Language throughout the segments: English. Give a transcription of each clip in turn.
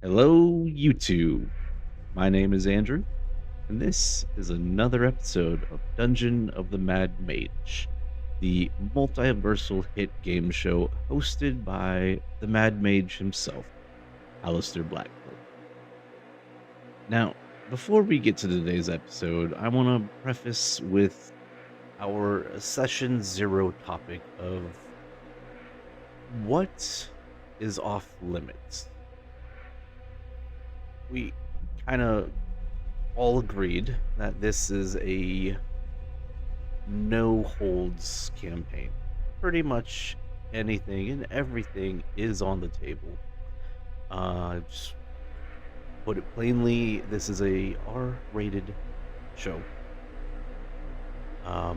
Hello, YouTube. My name is Andrew, and this is another episode of Dungeon of the Mad Mage, the multiversal hit game show hosted by the Mad Mage himself, Alistair Blackford. Now, before we get to today's episode, I want to preface with our session zero topic of what is off limits. We kind of all agreed that this is a no holds campaign. Pretty much anything and everything is on the table. Just put it plainly, this is a R-rated show. So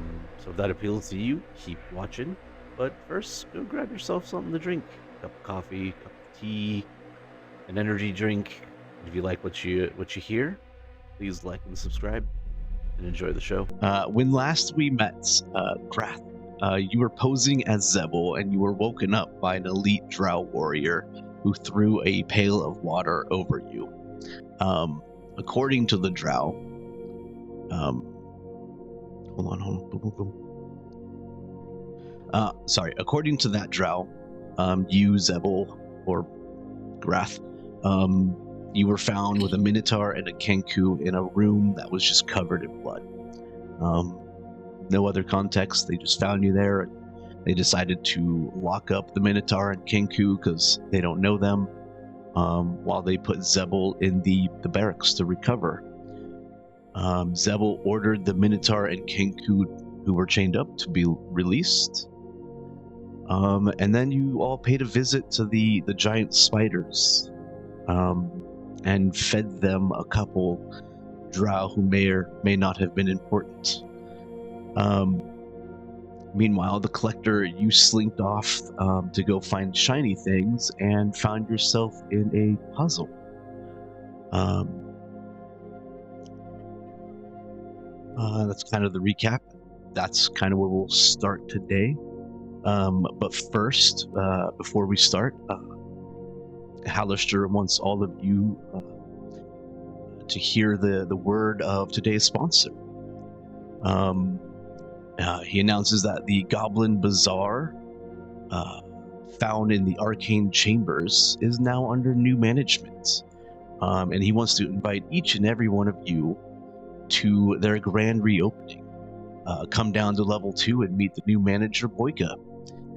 if that appeals to you, keep watching. But first, go grab yourself something to drink. Cup of coffee, cup of tea, an energy drink. If you like what you hear, please like and subscribe and enjoy the show. When last we met, Grath, you were posing as Zebel and you were woken up by an elite drow warrior who threw a pail of water over you. According to the drow, according to that drow, you, Zebel, or Grath, you were found with a Minotaur and a Kenku in a room that was just covered in blood. No other context, they just found you there. They decided to lock up the Minotaur and Kenku because they don't know them, while they put Zebel in the barracks to recover. Zebel ordered the Minotaur and Kenku who were chained up to be released. And then you all paid a visit to the giant spiders. And fed them a couple drow who may or may not have been important. Meanwhile, the collector, you slinked off to go find shiny things and found yourself in a puzzle. That's kind of the recap. That's kind of where we'll start today. But first, before we start, Alistair wants all of you to hear the word of today's sponsor. He announces that the Goblin Bazaar, found in the Arcane Chambers, is now under new management. And he wants to invite each and every one of you to their grand reopening. Come down to level 2 and meet the new manager, Boyka,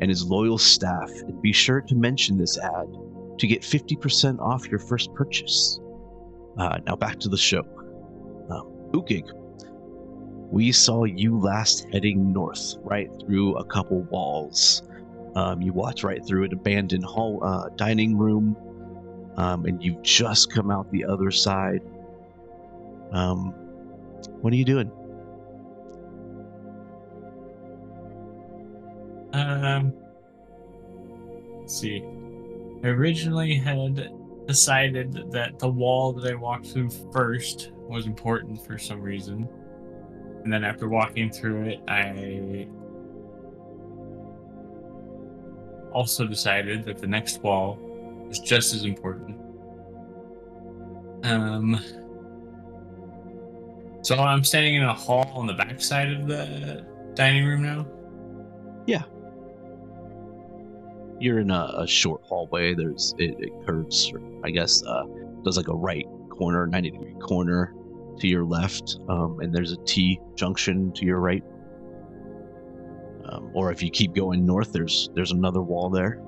and his loyal staff, and be sure to mention this ad to get 50% off your first purchase. Now back to the show. Ukig, we saw you last heading north, right through a couple walls. You walked right through an abandoned hall, dining room, and you've just come out the other side. What are you doing? Let's see. I originally had decided that the wall that I walked through first was important for some reason. And then after walking through it, I also decided that the next wall was just as important. So I'm standing in a hall on the back side of the dining room now? Yeah. You're in a short hallway. It curves, I guess, does like a right corner, 90-degree corner to your left, and there's a T junction to your right. Or if you keep going north, there's another wall there.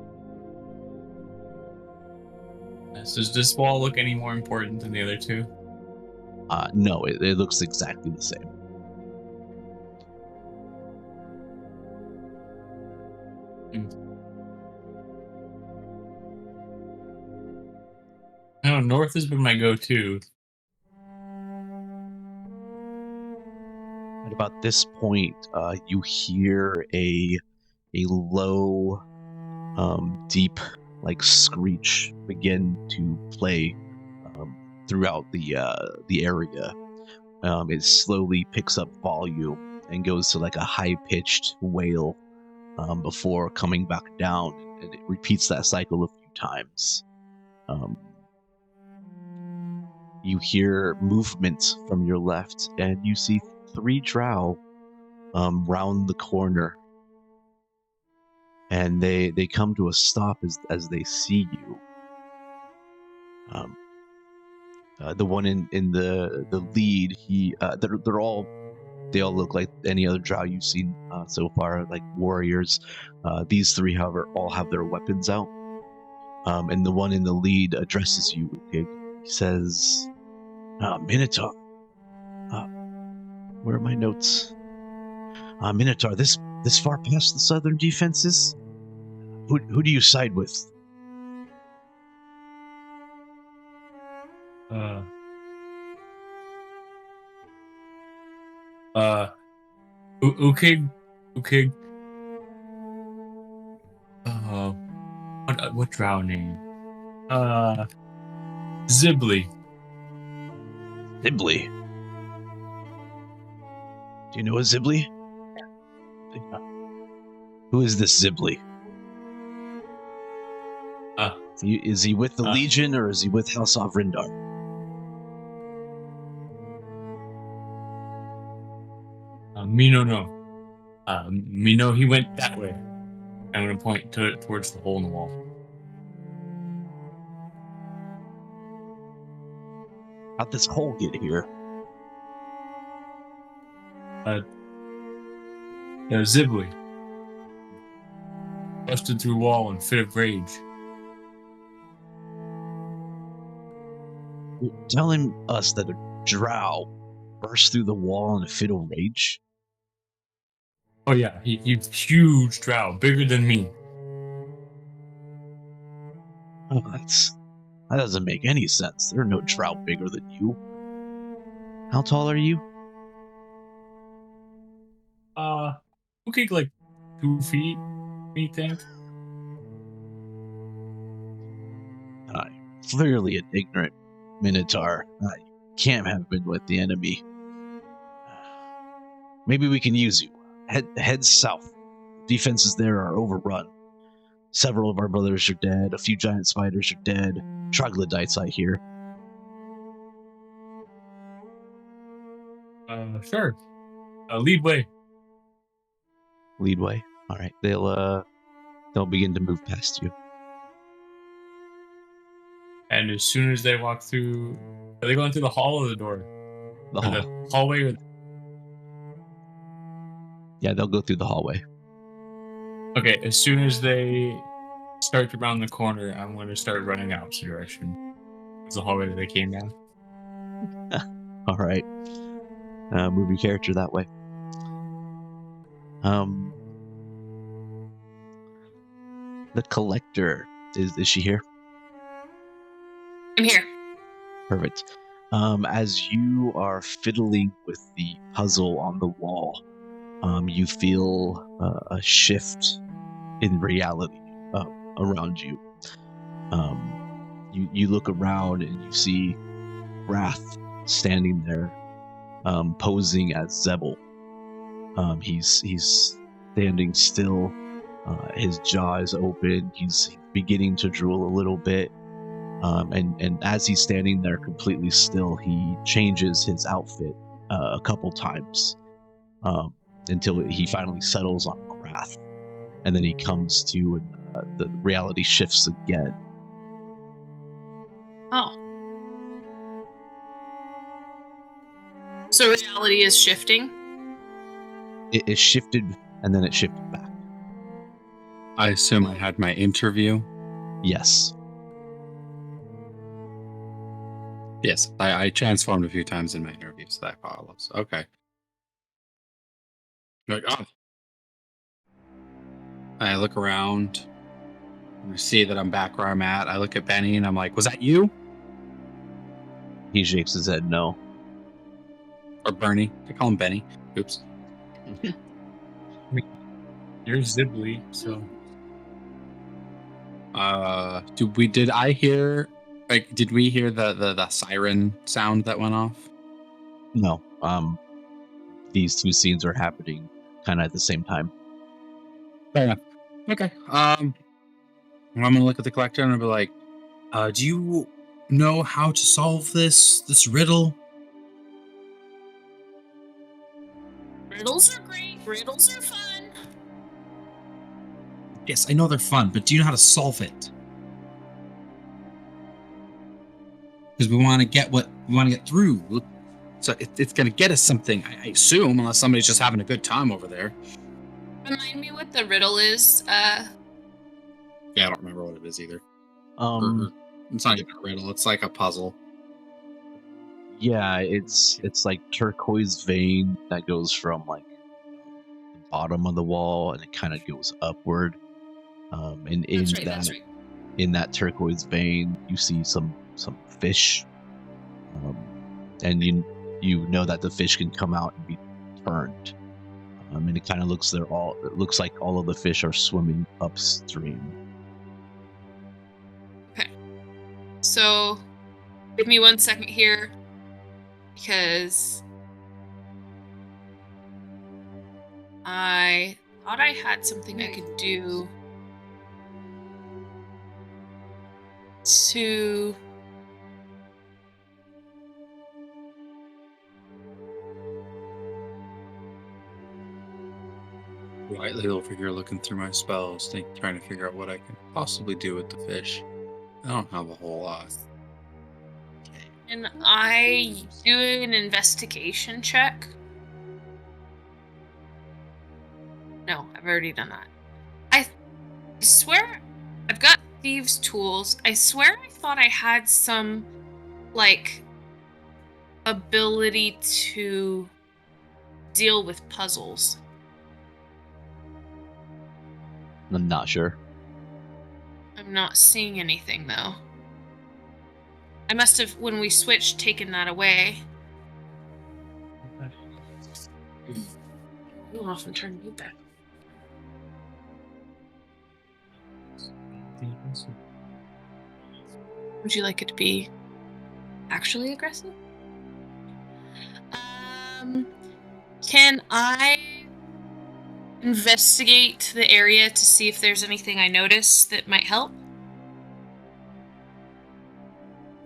So does this wall look any more important than the other two? No, it looks exactly the same. No, north has been my go-to. At about this point, you hear a low, deep, like screech begin to play throughout the area. It slowly picks up volume and goes to like a high-pitched wail before coming back down, and it repeats that cycle a few times. you hear movement from your left, and you see 3 drow round the corner. And they come to a stop as they see you. The one in the lead, they all look like any other drow you've seen so far, like warriors. These 3, however, all have their weapons out. And the one in the lead addresses you, Ukig. He says, Minotaur. Where are my notes? Minotaur, this far past the southern defenses? Who do you side with? Ukig. What drow name? Zibli. Zibli. Do you know a Zibli? Who is this Zibli? Is he with the Legion, or is he with House of Rindar? Mino, no. Mino, he went that way. I'm going to point towards the hole in the wall. How'd this hole get here? Zibli. Busted through wall in fit of rage. You're telling us that a drow burst through the wall in a fit of rage? Oh yeah, he's huge drow, bigger than me. Oh, that doesn't make any sense. There are no drow bigger than you. How tall are you? Ukig like 2 feet, me think. Clearly an ignorant Minotaur. Can't have been with the enemy. Maybe we can use you. Head south. Defenses there are overrun. Several of our brothers are dead. A few giant spiders are dead. Troglodytes, I hear. Sure. Lead way. Lead way. All right. They'll begin to move past you. And as soon as they walk through, are they going through the hall or the door? The hall. The hallway? Or... Yeah, they'll go through the hallway. Okay, as soon as they start to round the corner, I'm going to start running out the direction. It's the hallway that they came down. All right. Move your character that way. The collector, is she here? I'm here. Perfect. As you are fiddling with the puzzle on the wall, you feel a shift in reality around you. You look around and you see Grath standing there, posing as Zebel. He's standing still. His jaw is open. He's beginning to drool a little bit. And as he's standing there completely still, he changes his outfit a couple times until he finally settles on Grath. And then he comes to and the reality shifts again. Oh. So reality is shifting? It shifted, and then it shifted back. I assume I had my interview. Yes. Yes, I transformed a few times in my interview, so that follows. Okay. Like, oh. I look around. I see that I'm back where I'm at. I look at Benny and I'm like, was that you? He shakes his head no. Or Bernie. I call him Benny. Oops. You're Zibli, so... Did I hear... Like, did we hear the siren sound that went off? No. These two scenes are happening kind of at the same time. Fair enough. Okay. I'm gonna look at the collector and I'll be like, do you know how to solve this riddle? Riddles are great. Riddles are fun. Yes, I know they're fun, but do you know how to solve it? Because we want to get through. So it's going to get us something, I assume, unless somebody's just having a good time over there. Remind me what the riddle is. Yeah, I don't remember what it is either. It's not even a riddle. It's like a puzzle. Yeah, it's like turquoise vein that goes from like the bottom of the wall and it kind of goes upward. And That's right. in that turquoise vein, you see some fish, and you know that the fish can come out and be turned. And it kind of looks it looks like all of the fish are swimming upstream. Okay. So, give me 1 second here, because I thought I had something I could do to... Lightly over here looking through my spells, trying to figure out what I can possibly do with the fish. I don't have a whole lot. Can I do an investigation check? No, I've already done that. I swear I've got thieves' tools. I swear I thought I had some, like, ability to deal with puzzles. I'm not sure. I'm not seeing anything, though. I must have, when we switched, taken that away. Go off and turn me back. Would you like it to be actually aggressive? Can I investigate the area to see if there's anything I notice that might help?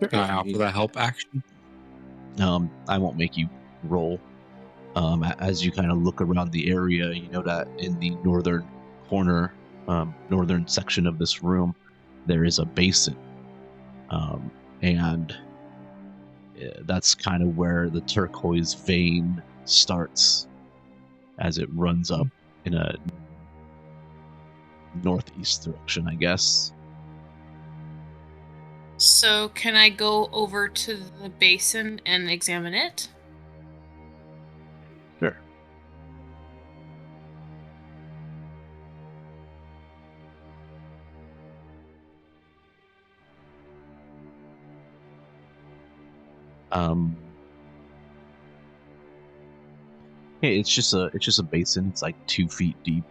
Can I offer that help action? I won't make you roll. As you kind of look around the area, you know that in the northern corner, northern section of this room, there is a basin. And that's kind of where the turquoise vein starts as it runs up in a northeast direction, I guess. So can I go over to the basin and examine it? Sure. Hey, it's just a basin. It's like 2 feet deep.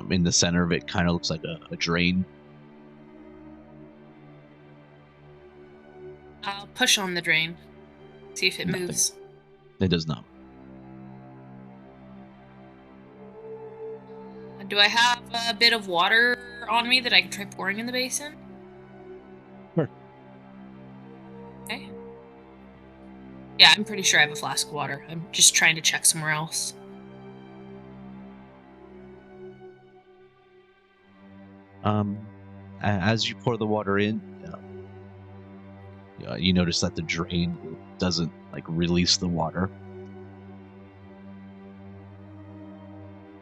In the center of it, kind of looks like a drain. I'll push on the drain. See if it Nothing. moves. It does not. Do I have a bit of water on me that I can try pouring in the basin? Sure. Okay. Yeah, I'm pretty sure I have a flask of water. I'm just trying to check somewhere else. As you pour the water in, you notice that the drain doesn't like release the water.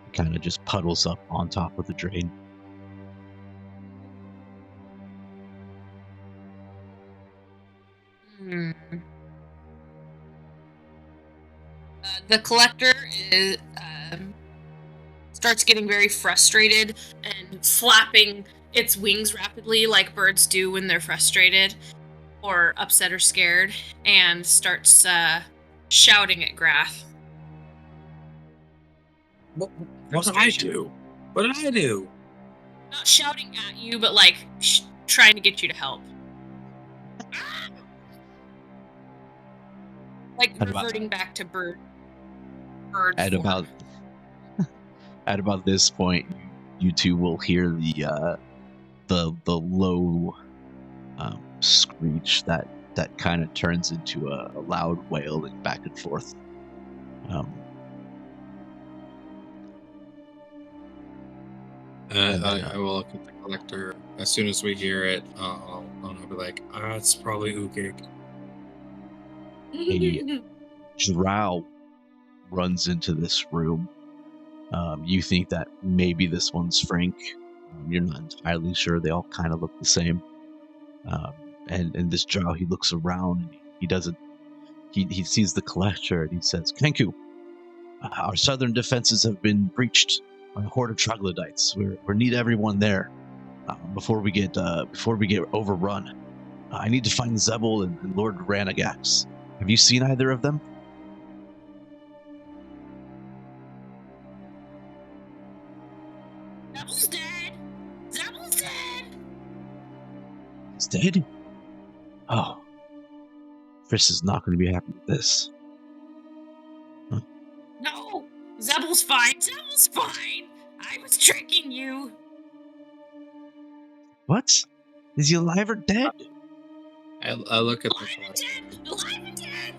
It kind of just puddles up on top of the drain. The collector starts getting very frustrated and flapping its wings rapidly like birds do when they're frustrated or upset or scared, and starts shouting at Grath. What did I do? What did I do? Not shouting at you, but like trying to get you to help. Like reverting back to bird At form. about this point, you two will hear the low screech that kind of turns into a loud wailing back and forth. I will look at the collector as soon as we hear it. I'll be like, it's probably Ukig. A drow runs into this room. You think that maybe this one's Frank. You're not entirely sure. They all kind of look the same. And this drow, he looks around and he doesn't. He sees the collector and he says, "Kenku, our southern defenses have been breached by a horde of troglodytes. We need everyone there before we get overrun. I need to find Zebul and Lord Ranagax. Have you seen either of them?" Zebul's dead! Zebul's dead! He's dead? Oh. Friss is not going to be happy with this. No! Zebul's fine! Zebul's fine! I was tricking you! What? Is he alive or dead? I look at the Alive and collector. dead! Alive and dead!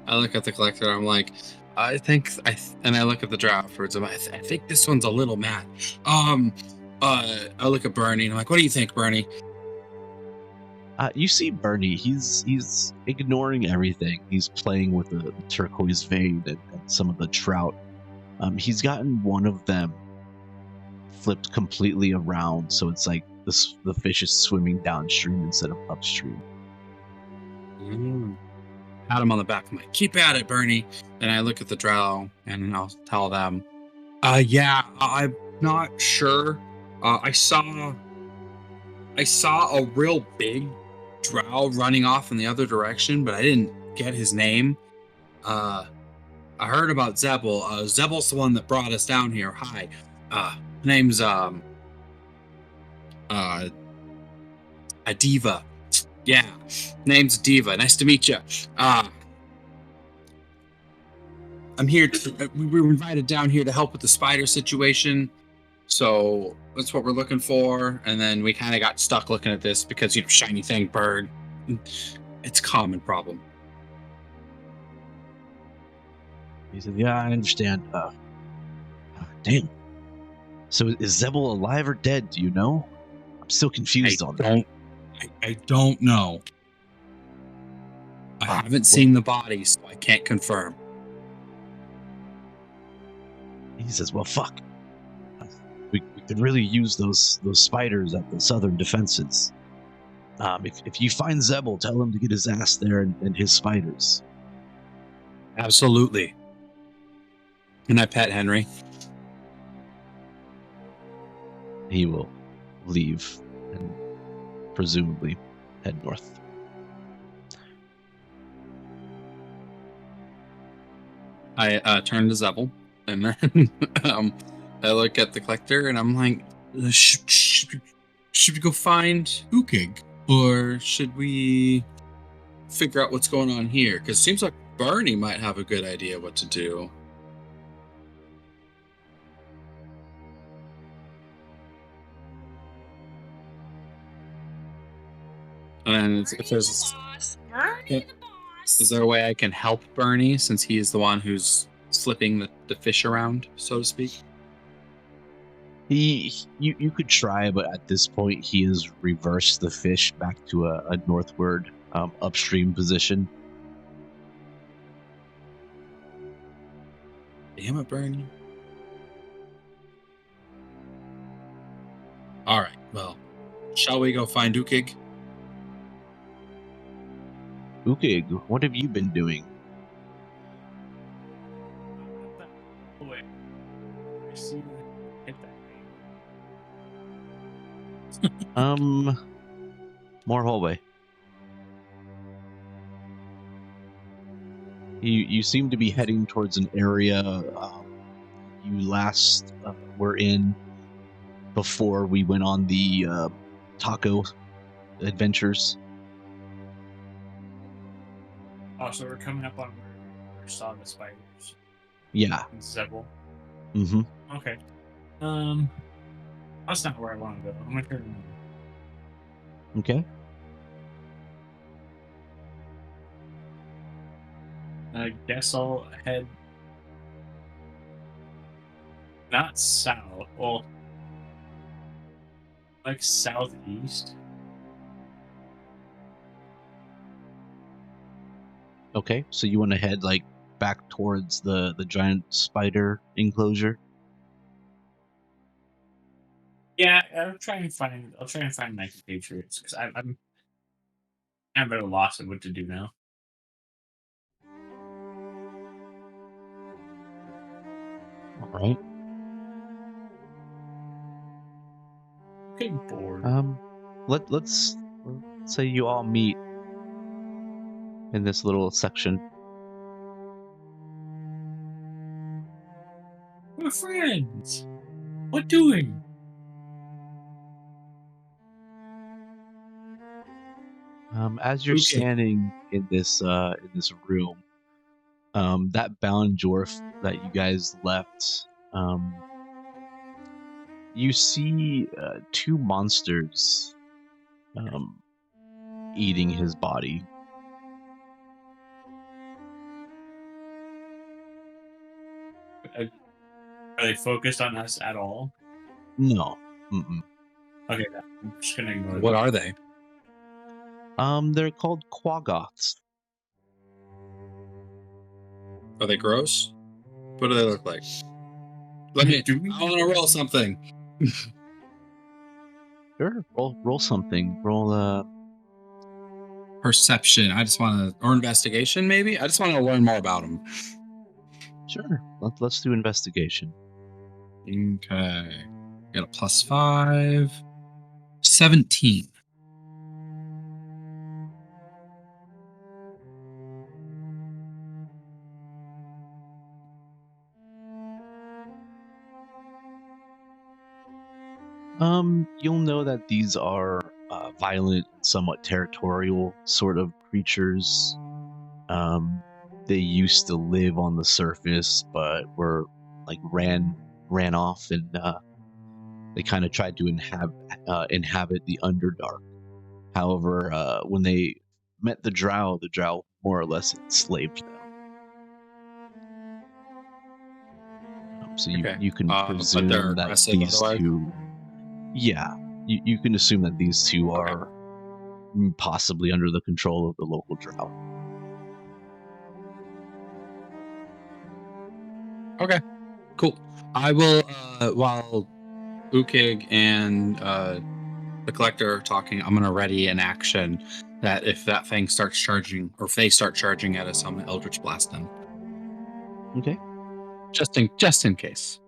I look at the collector. I'm like, I look at the drow afterwards. I think this one's a little mad. I look at Berny and I'm like, what do you think, Berny? You see Berny, he's ignoring everything. He's playing with the turquoise vein and some of the trout. He's gotten one of them flipped completely around, so it's like the fish is swimming downstream instead of upstream. Pat him on the back. I'm like, keep at it, Bernie. Then I look at the drow and I'll tell them, yeah, I'm not sure. I saw a real big drow running off in the other direction, but I didn't get his name. I heard about Zebul. Zebul's the one that brought us down here. Hi. Name's a Diva. Yeah, name's Diva. Nice to meet you. I'm here. We were invited down here to help with the spider situation, so that's what we're looking for. And then we kind of got stuck looking at this because shiny thing bird. It's a common problem. He said, "Yeah, I understand. Damn. So is Zebul alive or dead? Do you know? I'm still confused on that." I don't know. I haven't seen the body, so I can't confirm. He says, "Well, fuck. We could really use those spiders at the southern defenses. If you find Zebul, tell him to get his ass there and his spiders." Absolutely. And I pet Henry. He will leave and presumably head north. I turn to Zebul, and then I look at the collector, and I'm like, should we go find Ukig? Or should we figure out what's going on here? Because it seems like Bernie might have a good idea what to do. And if there's Bernie the boss. is there a way I can help Bernie since he is the one who's flipping the fish around, so to speak? You could try, but at this point he has reversed the fish back to a northward upstream position. Damn it, Bernie. All right, well, shall we go find Ukig? Ukig, what have you been doing? Wait. I see hit that More hallway. You seem to be heading towards an area you last were in before we went on the taco adventures. Oh, so we're coming up on where we saw the spiders. Yeah. And Zebul. Mm-hmm. Okay. That's not where I want to go. I'm gonna turn around. Okay. I guess I'll head not south, well, like southeast. Okay, so you want to head like back towards the giant spider enclosure? Yeah, I'll try and find my compatriots because I'm at a loss of what to do now. All right. Getting bored. Let's say you all meet in this little section. We're friends. What doing? As you're Okay. standing in this room, that bound dwarf that you guys left, you see two monsters eating his body. Are they focused on us at all? No. Mm-mm. Okay, I'm just gonna ignore What them. are they? They're called Quagoths. Are they gross? What do they look like? Let me. Do we- I want to roll something. Sure. Roll something. Roll Perception. I just want to, or investigation, maybe. I just want to learn more about them. Sure. Let's do investigation. Okay. Got a +5. 17. You'll know that these are violent, somewhat territorial sort of creatures. They used to live on the surface, but were like ran off, and they kind of tried to inhabit the Underdark. However, when they met the Drow more or less enslaved them. So Okay. you can But presume they're that aggressive these otherwise? two, yeah, you can assume that these two are possibly under the control of the local Drow. Okay. Cool. I will, while Ukig and the collector are talking, I'm going to ready an action that if that thing starts charging, or if they start charging at us, I'm going to Eldritch Blast them. Okay. Just in case.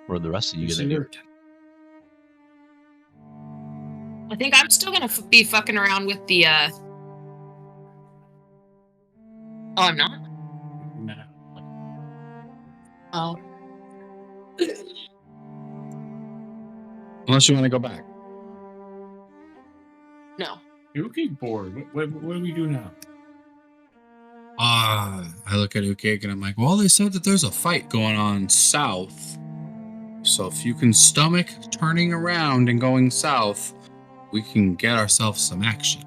Or the rest of you gonna do? I think I'm still gonna be fucking around with the. Oh, I'm not. No. Oh, Unless you want to go back. no. You're okay, bored. What do we do now? I look at Ukig and I'm like, well, they said that there's a fight going on south. So if you can stomach turning around and going south, we can get ourselves some action.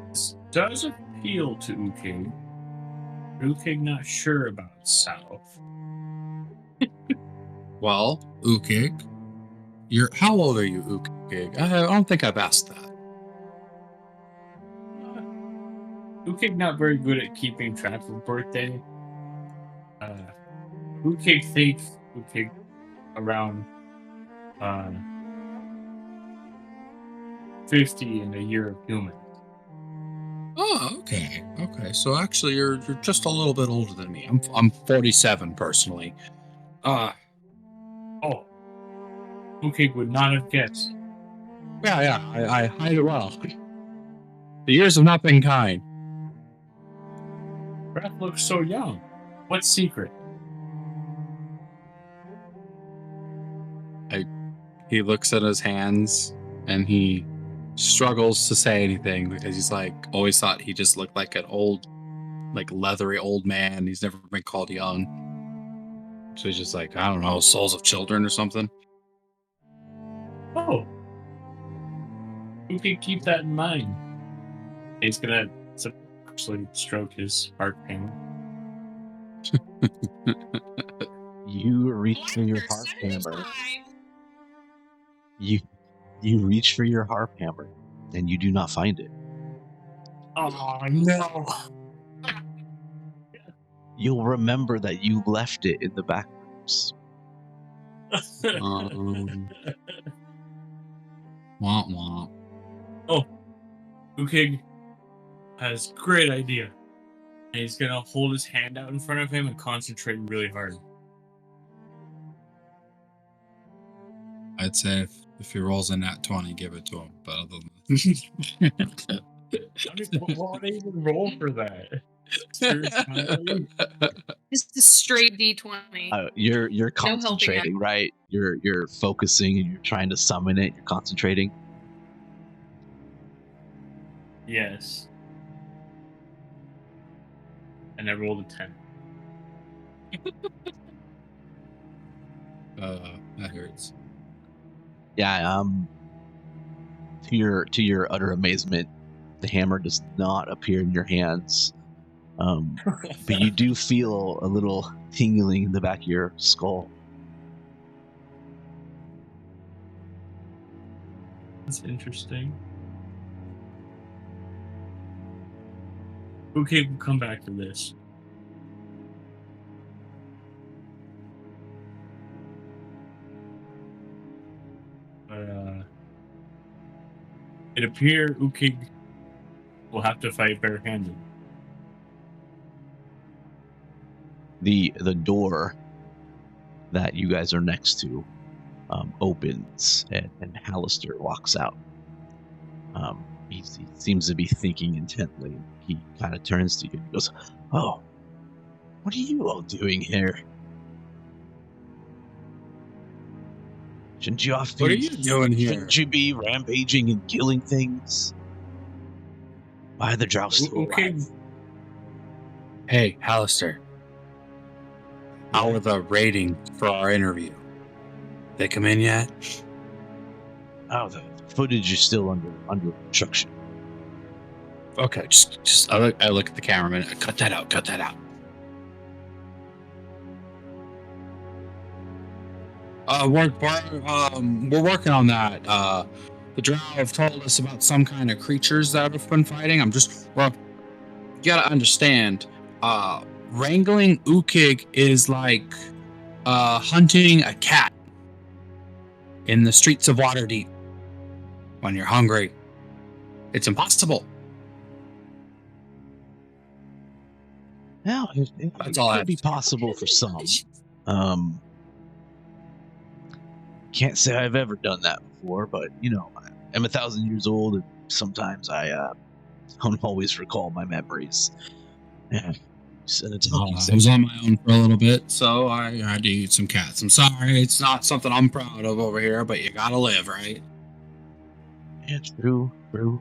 This does appeal to Ukig. Ukig not sure about south. Well, Ukig, how old are you, Ukig? I don't think I've asked that. Ukig not very good at keeping track of birthday. Ukig thinks Ukig around 50 in a year of human. Oh, okay. Okay. So actually you're just a little bit older than me. I'm 47 personally. Oh. Ukig would not have guessed. Yeah, I hide it well. The years have not been kind. Grath looks so young. What secret? He looks at his hands and he struggles to say anything because he's like always thought he just looked like an old like leathery old man. He's never been called young. So he's just like, I don't know, souls of children or something. Oh. You can keep that in mind. He's gonna actually stroke his heart pain. You reach for your harp hammer. You reach for your harp hammer, and you do not find it. Oh no! You'll remember that you left it in the back rooms. Womp womp. Oh, Ukig has great idea. And he's gonna hold his hand out in front of him and concentrate really hard. I'd say if he rolls a nat 20, give it to him. But other than Why do you even roll for that? Just a straight D20. You're concentrating, right? You're focusing and you're trying to summon it. You're concentrating. Yes. And I rolled a 10. That hurts. Yeah. To your utter amazement, the hammer does not appear in your hands. But you do feel a little tingling in the back of your skull. That's interesting. Okay, we'll come back to this. But, it appears Ukig will have to fight barehanded. The door that you guys are next to opens, and Hallister walks out. He seems to be thinking intently. He kind of turns to you and goes, "Oh, what are you all doing here? Shouldn't you off What are you doing here? Shouldn't you be rampaging and killing things? Why are the Drow still alive?" Hey, Hallister. How are the ratings for our interview? They come in yet? Oh, the footage is still under construction. Okay, just I look at the cameraman. Cut that out. We're working on that. The Drow have told us about some kind of creatures that have been fighting. You gotta understand, wrangling Ukig is like hunting a cat in the streets of Waterdeep. When you're hungry, it's impossible. Now, it could be possible for some. Can't say I've ever done that before, but I'm 1,000 years old, and sometimes I don't always recall my memories. Yeah. I was on my own for a little bit, so I had to eat some cats. I'm sorry, it's not something I'm proud of over here, but you gotta live, right? Yeah, true. You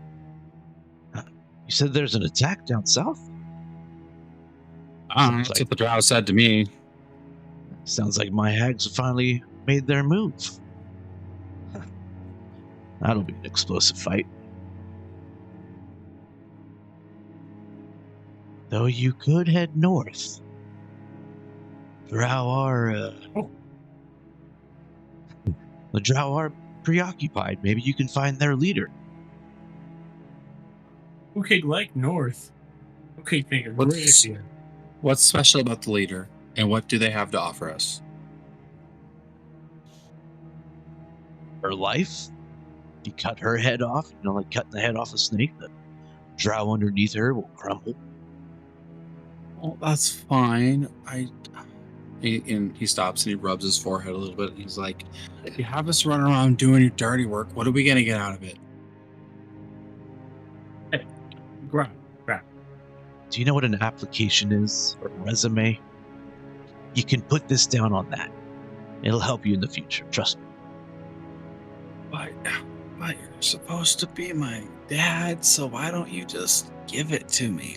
said there's an attack down south? That's what the Drow said to me. Sounds like my hags have finally made their move. That'll be an explosive fight. Though you could head north. Drow are the Drow are preoccupied. Maybe you can find their leader. Okay, like north. Okay, think of What's special about the leader, and what do they have to offer us? Her life. You cut her head off, like cutting the head off a snake. The Drow underneath her will crumble. Well, that's fine. He stops and he rubs his forehead a little bit. And he's like, "If you have us run around doing your dirty work, what are we gonna get out of it?" Hey, Grath. Do you know what an application is, or a resume? You can put this down on that. It'll help you in the future. Trust me. But you're supposed to be my dad, so why don't you just give it to me?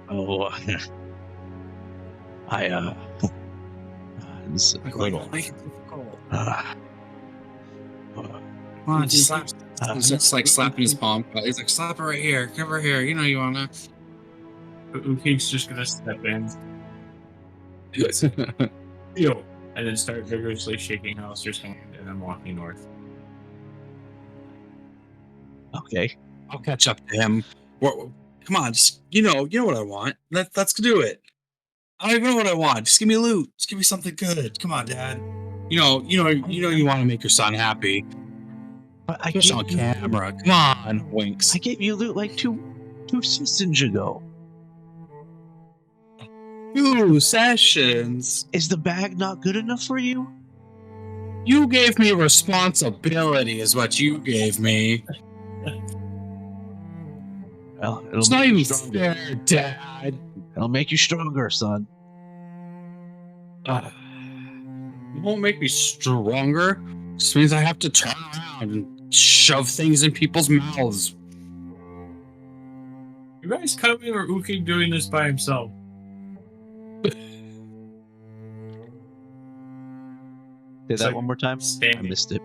Oh, it's a Like, why little. not make it difficult? Come Come on, just slap. He's just like slapping his palm. He's like, slap it right here. Come over here. You know you wanna. Ukig's just gonna step in, yo, and then start vigorously shaking Alistair's hand and then walking north. Okay. I'll catch up to him. Come on, just you know what I want. Let's do it. I don't even know what I want. Just give me loot. Just give me something good. Come on, Dad. You want to make your son happy. But I Just gave on you camera. Come on, winks. I gave you loot like two sessions ago. 2 sessions. Is the bag not good enough for you? You gave me responsibility, is what you gave me. Well, It's not even fair, Dad. It'll make you stronger, son. It won't make me stronger. Just means I have to turn around and shove things in people's mouths. You guys coming or Ukig doing this by himself? Say It's that like one more time. I standing. missed it.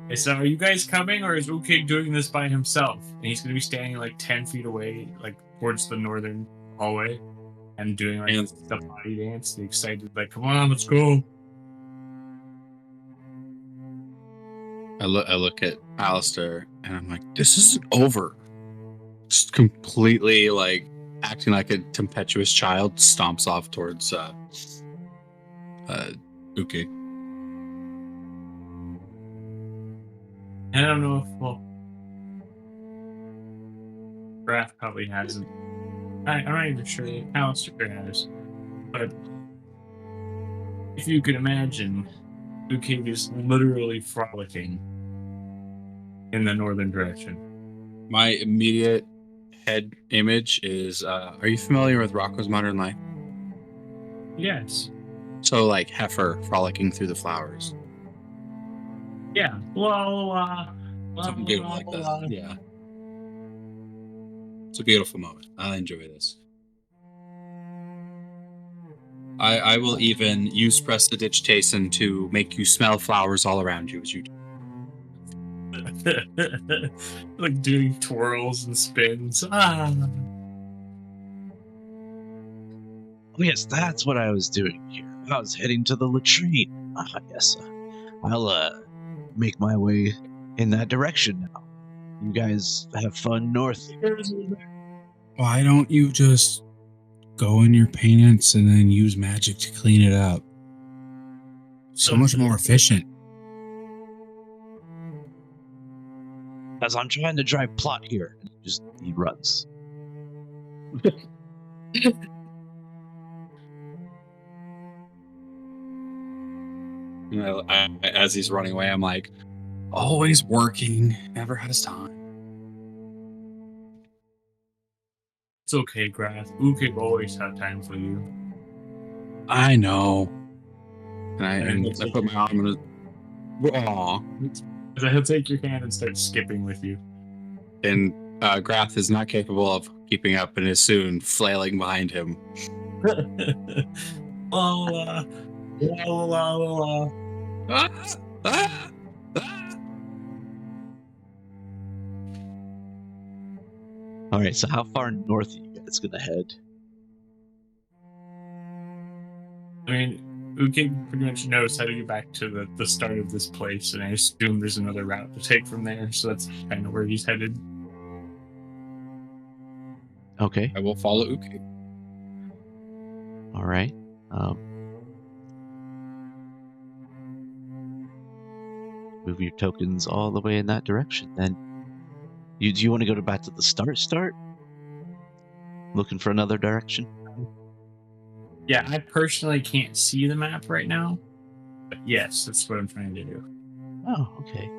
Hey, so are you guys coming or is Ukig doing this by himself? And he's gonna be standing like 10 feet away, like towards the northern hallway, and doing like the body dance, the excited, like, come on, let's go. I look at Alistair and I'm like, this isn't over. Just completely like acting like a tempestuous child, stomps off towards Ukig. I don't know if, well, Grath probably hasn't. I'm not even sure Alistair has. But if you could imagine, Ukig is literally frolicking in the northern direction. My immediate head image is are you familiar with Rocco's Modern Life? Yes. So like heifer frolicking through the flowers. Yeah. Something beautiful like that. Yeah. It's a beautiful moment. I enjoy this. I will even use prestidigitation to make you smell flowers all around you as you do. Like doing twirls and spins. Oh yes, that's what I was doing here. I was heading to the latrine. Yes. I'll make my way in that direction now. You guys have fun north. Why don't you just go in your pants and then use magic to clean it up? So much more efficient. As I'm trying to drive plot here. He runs. As he's running away, I'm like, always working, never has time. It's okay, Grath. Ukig always have time for you. I know. And I put my arm in his... Aw. So he'll take your hand and start skipping with you. And Grath is not capable of keeping up and is soon flailing behind him. La la la la. All right, so how far north are you guys gonna head? I mean, Ukig pretty much knows how to get back to the start of this place, and I assume there's another route to take from there, so that's kind of where he's headed. Okay. I will follow Ukig. All right. Move your tokens all the way in that direction. Then, do you want to go back to the start? Looking for another direction? Yeah, I personally can't see the map right now, but yes, that's what I'm trying to do. Oh, okay.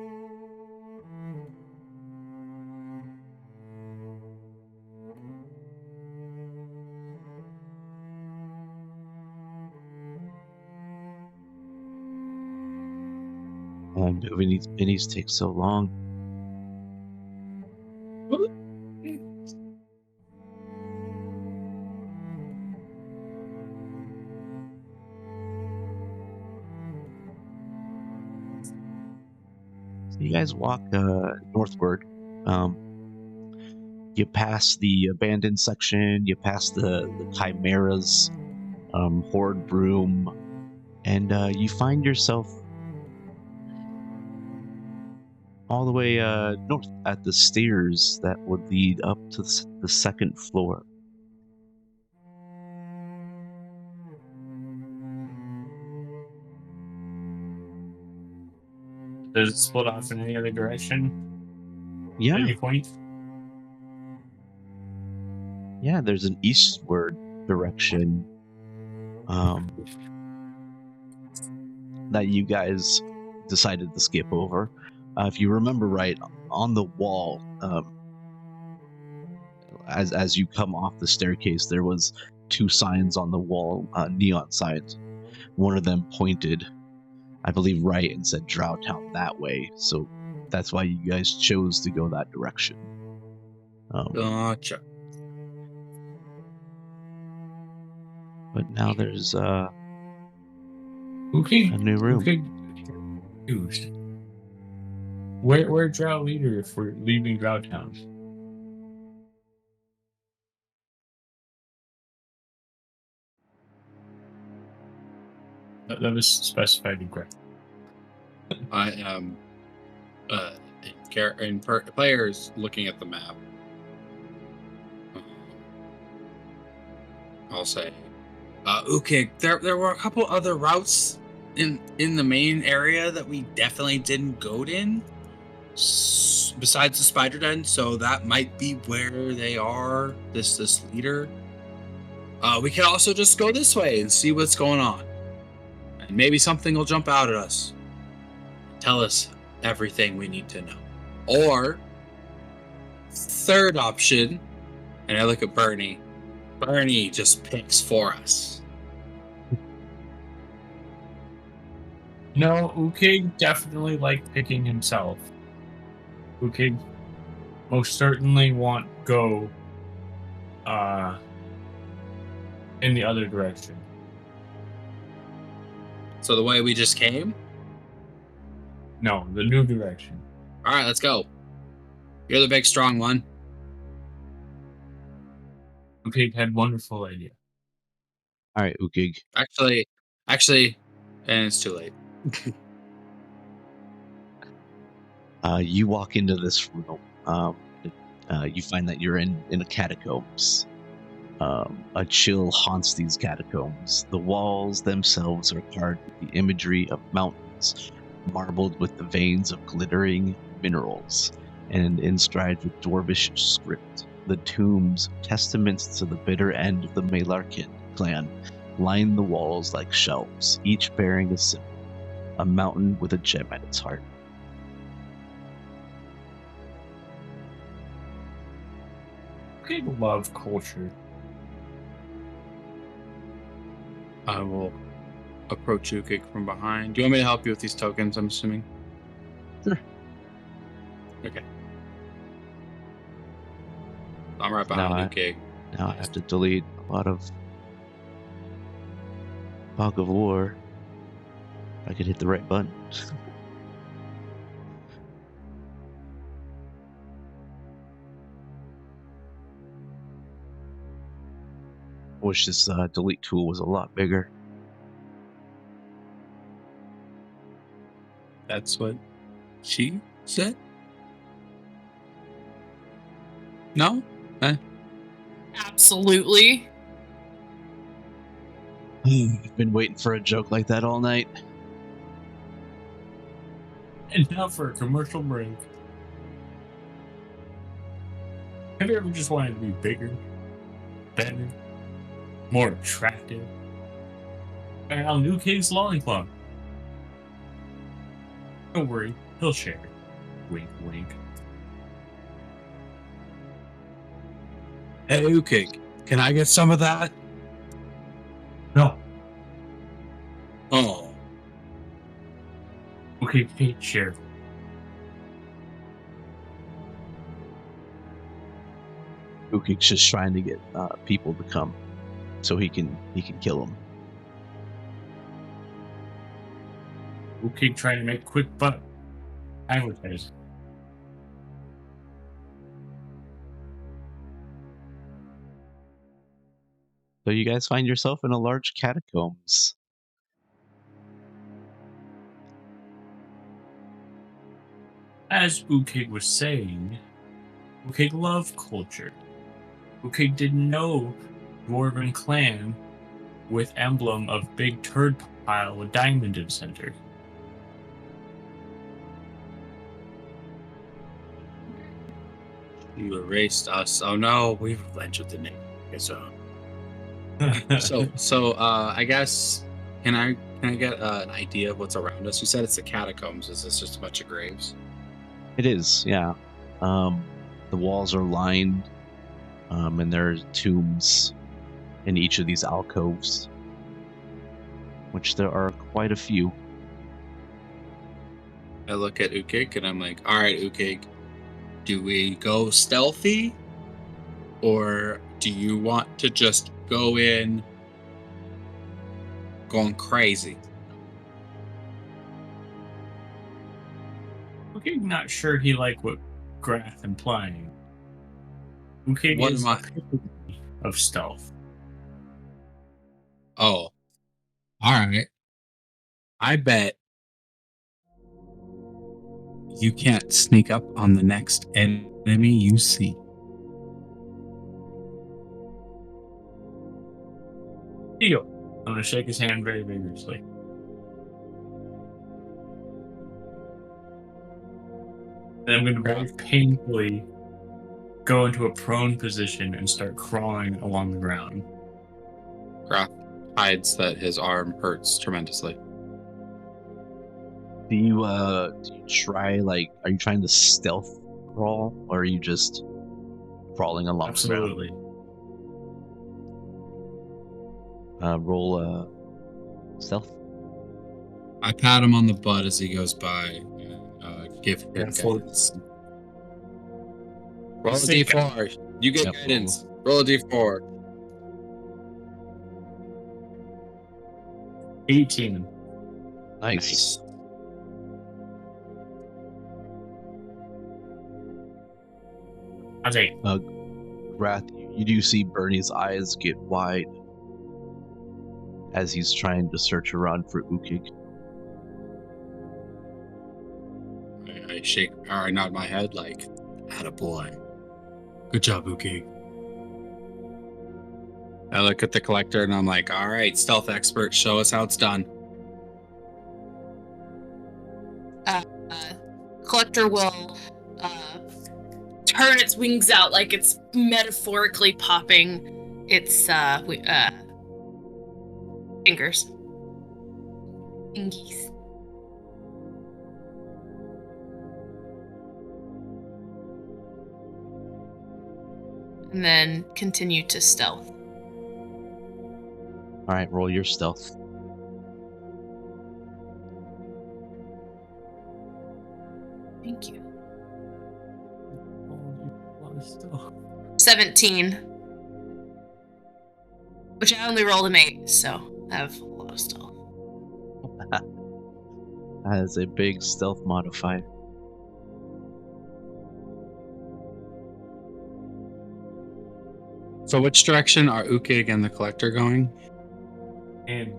Moving these minis takes so long. You guys walk northward. You pass the abandoned section. You pass the chimeras, horde broom, and you find yourself all the way north at the stairs that would lead up to the second floor. Does it split off in any other direction Yeah, at any point? yeah. There's an eastward direction that you guys decided to skip over. If you remember right, on the wall, as you come off the staircase, there was 2 signs on the wall, neon signs. One of them pointed, I believe, right and said Drow Town that way. So that's why you guys chose to go that direction. Gotcha. But now there's Ukig, a new room. Confused. Where Drow leader if we're leaving Drow Town? That was specified in Grath. I am players looking at the map. I'll say, Ukig, there were a couple other routes in the main area that we definitely didn't go in, besides the spider den. So that might be where they are. This leader. We can also just go this way and see what's going on, and maybe something will jump out at us, tell us everything we need to know. Or third option, and I look at Berny. Berny just picks for us. No, Ukig definitely liked picking himself. Ukig most certainly won't go in the other direction. So the way we just came? No, the new direction. All right, let's go. You're the big strong one. Ukig had wonderful idea. All right, Ukig. Actually, and it's too late. You walk into this room. You find that you're in a catacombs. A chill haunts these catacombs. The walls themselves are carved with the imagery of mountains, marbled with the veins of glittering minerals, and inscribed with Dwarvish script. The tombs, testaments to the bitter end of the Malarkin clan, line the walls like shelves, each bearing a symbol, a mountain with a gem at its heart. Ukig love culture. I will approach Ukig from behind. Do you want me to help you with these tokens, I'm assuming? Sure. Okay. I'm right behind Ukig. Now I have to delete a lot of Fog of War. If I could hit the right button. I wish this delete tool was a lot bigger. That's what she said? No? Absolutely. I've been waiting for a joke like that all night. And now for a commercial break. Have you ever just wanted to be bigger, better, more attractive? Found Ukig's lollipop. Don't worry, he'll share. Wink, wink. Hey, Ukig, can I get some of that? No, Oh. Ukig can't share. Ukig's just trying to get people to come, so he can kill them. Ukig trying to make quick buck. I would say. So you guys find yourself in a large catacombs. As Ukig was saying, Ukig loved culture. Ukig didn't know Dwarven clan with emblem of big turd pile with diamond in center. You erased us. Oh no, we've ventured the name. Okay, so I guess can I get an idea of what's around us? You said it's the catacombs. Is this just a bunch of graves? It is, yeah. The walls are lined, and there are tombs in each of these alcoves, which there are quite a few. I look at Ukig and I'm like, all right, Ukig, do we go stealthy? Or do you want to just go in going crazy? Ukig not sure he liked what Grath implying. Ukig What is am I- of stealth. Oh, all right. I bet you can't sneak up on the next enemy you see. Deal. I'm gonna shake his hand very vigorously. And I'm gonna very painfully go into a prone position and start crawling along the ground. Grath hides that his arm hurts tremendously. Do you try, like, are you trying to stealth crawl, or are you just crawling along the Absolutely. ground? Roll stealth. I pat him on the butt as he goes by and give him guidance. Roll a d4. You get Yep. guidance. Roll a d4. 18. Nice. I'll take. Grath, you do see Bernie's eyes get wide as he's trying to search around for Ukig. I nod my head like, attaboy. Good job, Ukig. I look at the collector and I'm like, all right, stealth expert, show us how it's done. Collector will turn its wings out like it's metaphorically popping its fingers. Fingies. And then continue to stealth. All right, roll your stealth. Thank you. 17. Which I only rolled an 8, so I have a lot of stealth. That is a big stealth modifier. So which direction are Ukig and the collector going? And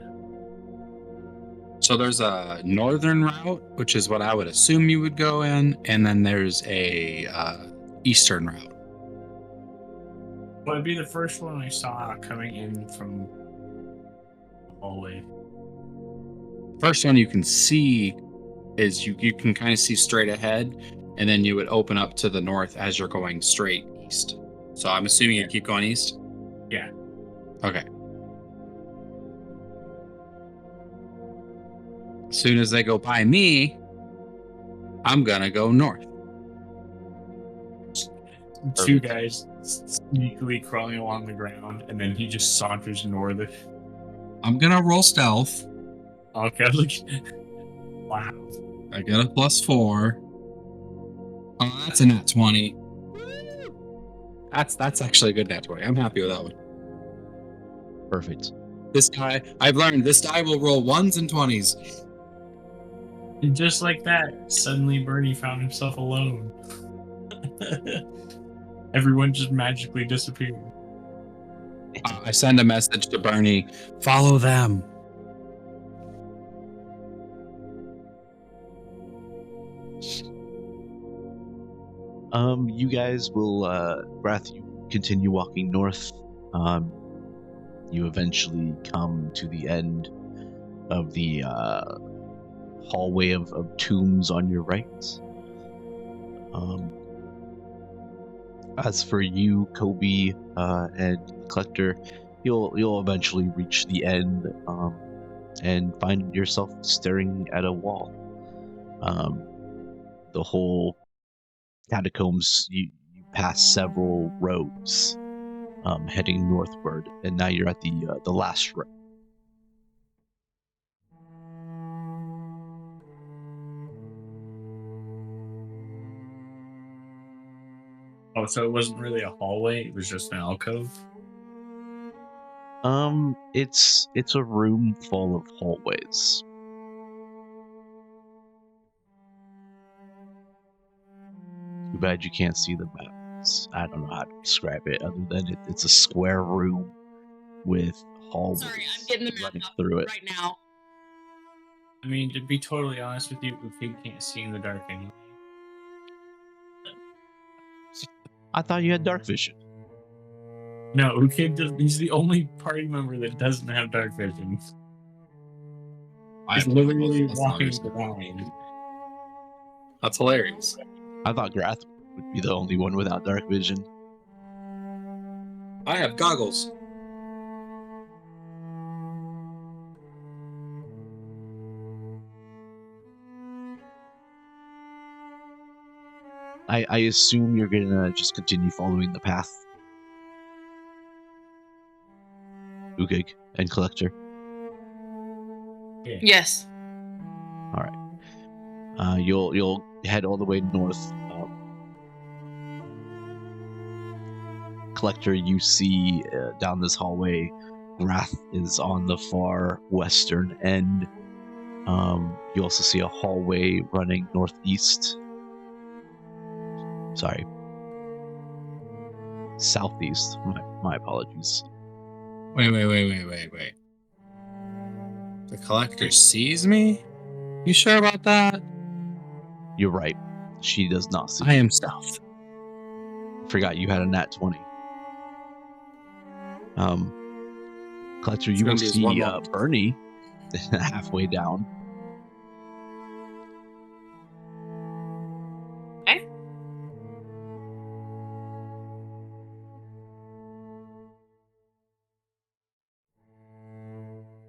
So there's a northern route, which is what I would assume you would go in, and then there's a eastern route. well, it'd be the first one I saw coming in from the hallway. First one you can see is you can kind of see straight ahead, and then you would open up to the north as you're going straight east. So I'm assuming you keep going east? Yeah. Okay. As soon as they go by me, I'm gonna go north. Two guys sneakily crawling along the ground, and then he just saunters north. I'm gonna roll stealth. Okay, look. Wow. I get a +4. Oh, that's a nat 20. That's actually a good nat 20. I'm happy with that one. Perfect. This die, I've learned this die will roll 1s and 20s. And just like that, suddenly Bernie found himself alone. Everyone just magically disappeared. I send a message to Bernie. Follow them. You guys will, Grath, you continue walking north. You eventually come to the end of the hallway of tombs on your right. As for you, Koby, and Collector, you'll eventually reach the end and find yourself staring at a wall. The whole catacombs, you pass several roads heading northward, and now you're at the last road. Oh, so it wasn't really a hallway, it was just an alcove? It's a room full of hallways. Too bad you can't see the map. I don't know how to describe it other than it's a square room with hallways Sorry, I'm getting the map running up through it. right now. I mean, to be totally honest with you, Ukig can't see in the dark anyway. I thought you had dark vision. No, Ukig does. He's the only party member that doesn't have dark vision. He's literally walking around. That's hilarious. I thought Grath would be the only one without dark vision. I have goggles. I assume you're gonna just continue following the path. Ukig and Collector. Yeah. Yes. All right. You'll head all the way north. Collector, you see down this hallway, Grath is on the far western end. You also see a hallway running northeast. Sorry. Southeast. My apologies. Wait. The Collector sees me? You sure about that? You're right. She does not see. I am stealth. Forgot you had a nat 20. Collector, you will see Berny halfway down. Okay.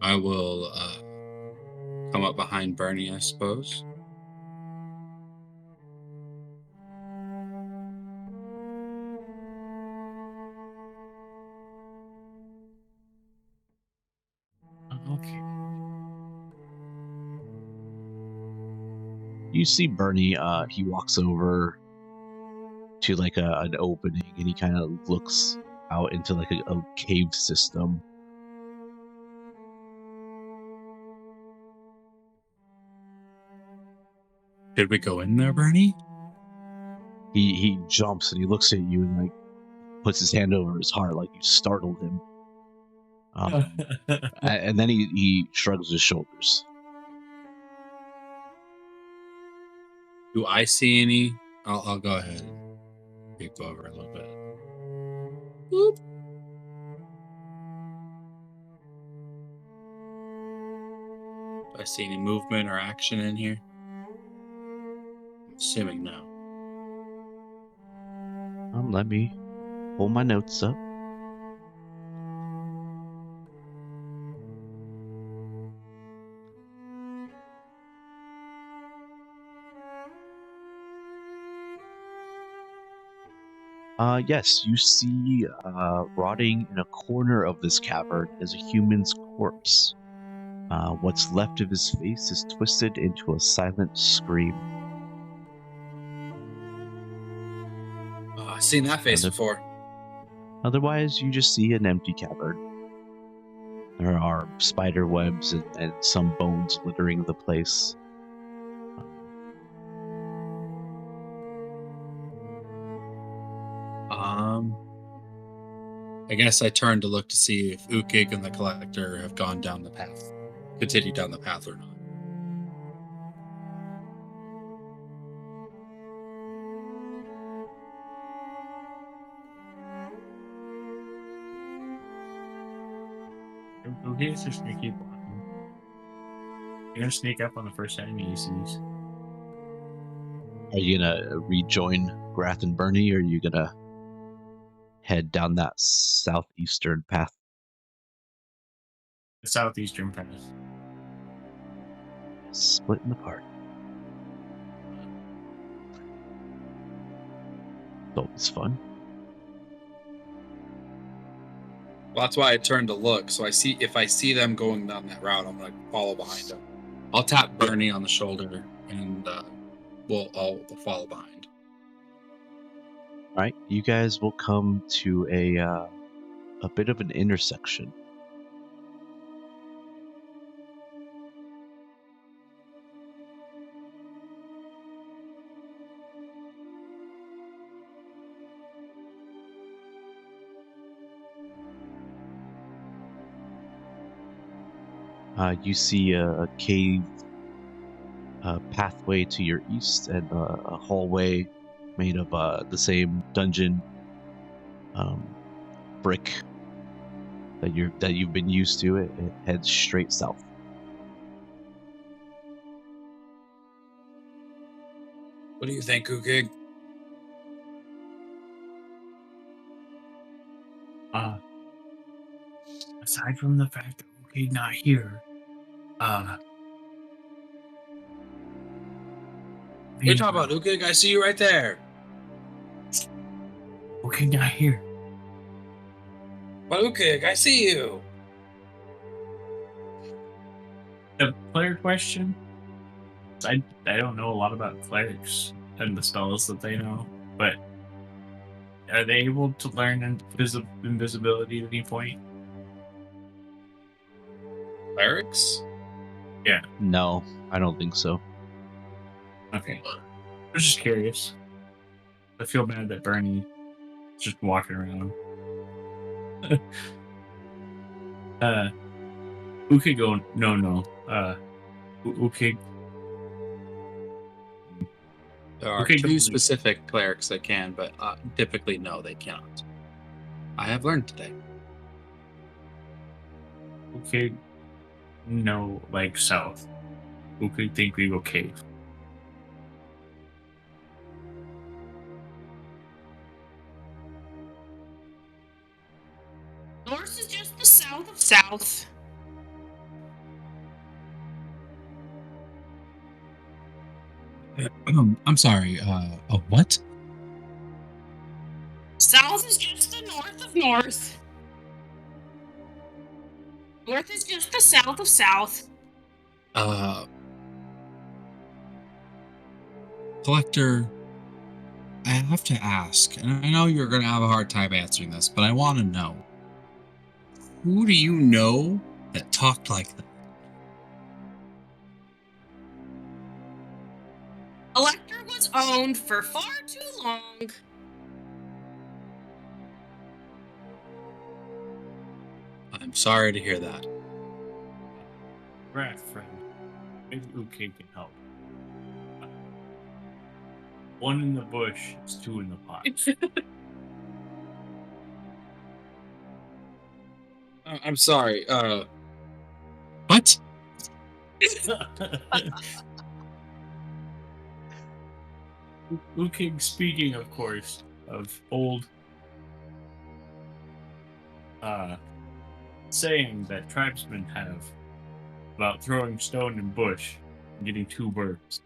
I will come up behind Bernie, I suppose. Okay. You see Bernie, he walks over to like an opening and he kind of looks out into like a cave system. Did we go in there, Bernie? He jumps and he looks at you and like puts his hand over his heart like you startled him. And then he shrugs his shoulders. Do I see any? I'll go ahead and peek over a little bit. Boop. Do I see any movement or action in here? I'm assuming no. Let me pull my notes up. Yes, you see rotting in a corner of this cavern is a human's corpse. What's left of his face is twisted into a silent scream. I've seen that face before. Otherwise, you just see an empty cavern. There are spider webs and some bones littering the place. I guess I turn to look to see if Ukig and the Collector have gone down the path, continued down the path or not. Ukig's just gonna keep walking. You're gonna sneak up on the first enemy he sees. Are you gonna rejoin Grath and Berny, or are you gonna head down that southeastern path? The southeastern path. Splitting the party. It's always fun. Well, that's why I turned to look. So if I see them going down that route, I'm gonna follow behind them. I'll tap Bernie on the shoulder, and I'll follow behind. All right, you guys will come to a bit of an intersection. You see a cave pathway to your east and a hallway made of the same dungeon brick that you've been used to. It heads straight south. What do you think, Ukig? Aside from the fact that Ukig not here, You're talking about Ukig? I see you right there. Ukig not here. But Ukig, I see you. The player question. I don't know a lot about clerics and the spells that they know, but are they able to learn invisibility at any point? Clerics? Yeah. No, I don't think so. Okay. I was just curious. I feel bad that Bernie is just walking around. Ukig go no. Ukig. There are Okay, two specific clerics that can, but typically no, they cannot. I have learned today. Ukig no, like south. Ukig think we go cave. North is just the south of south. I'm sorry, a what? South is just the north of north. North is just the south of south. Collector, I have to ask, and I know you're going to have a hard time answering this, but I want to know. Who do you know that talked like that? Elector was owned for far too long. I'm sorry to hear that. Grath, friend. Maybe Ukig can help. One in the bush is two in the pot. I'm sorry, what? Ukig, speaking, of course, of old saying that tribesmen have about throwing stone in bush and getting two birds.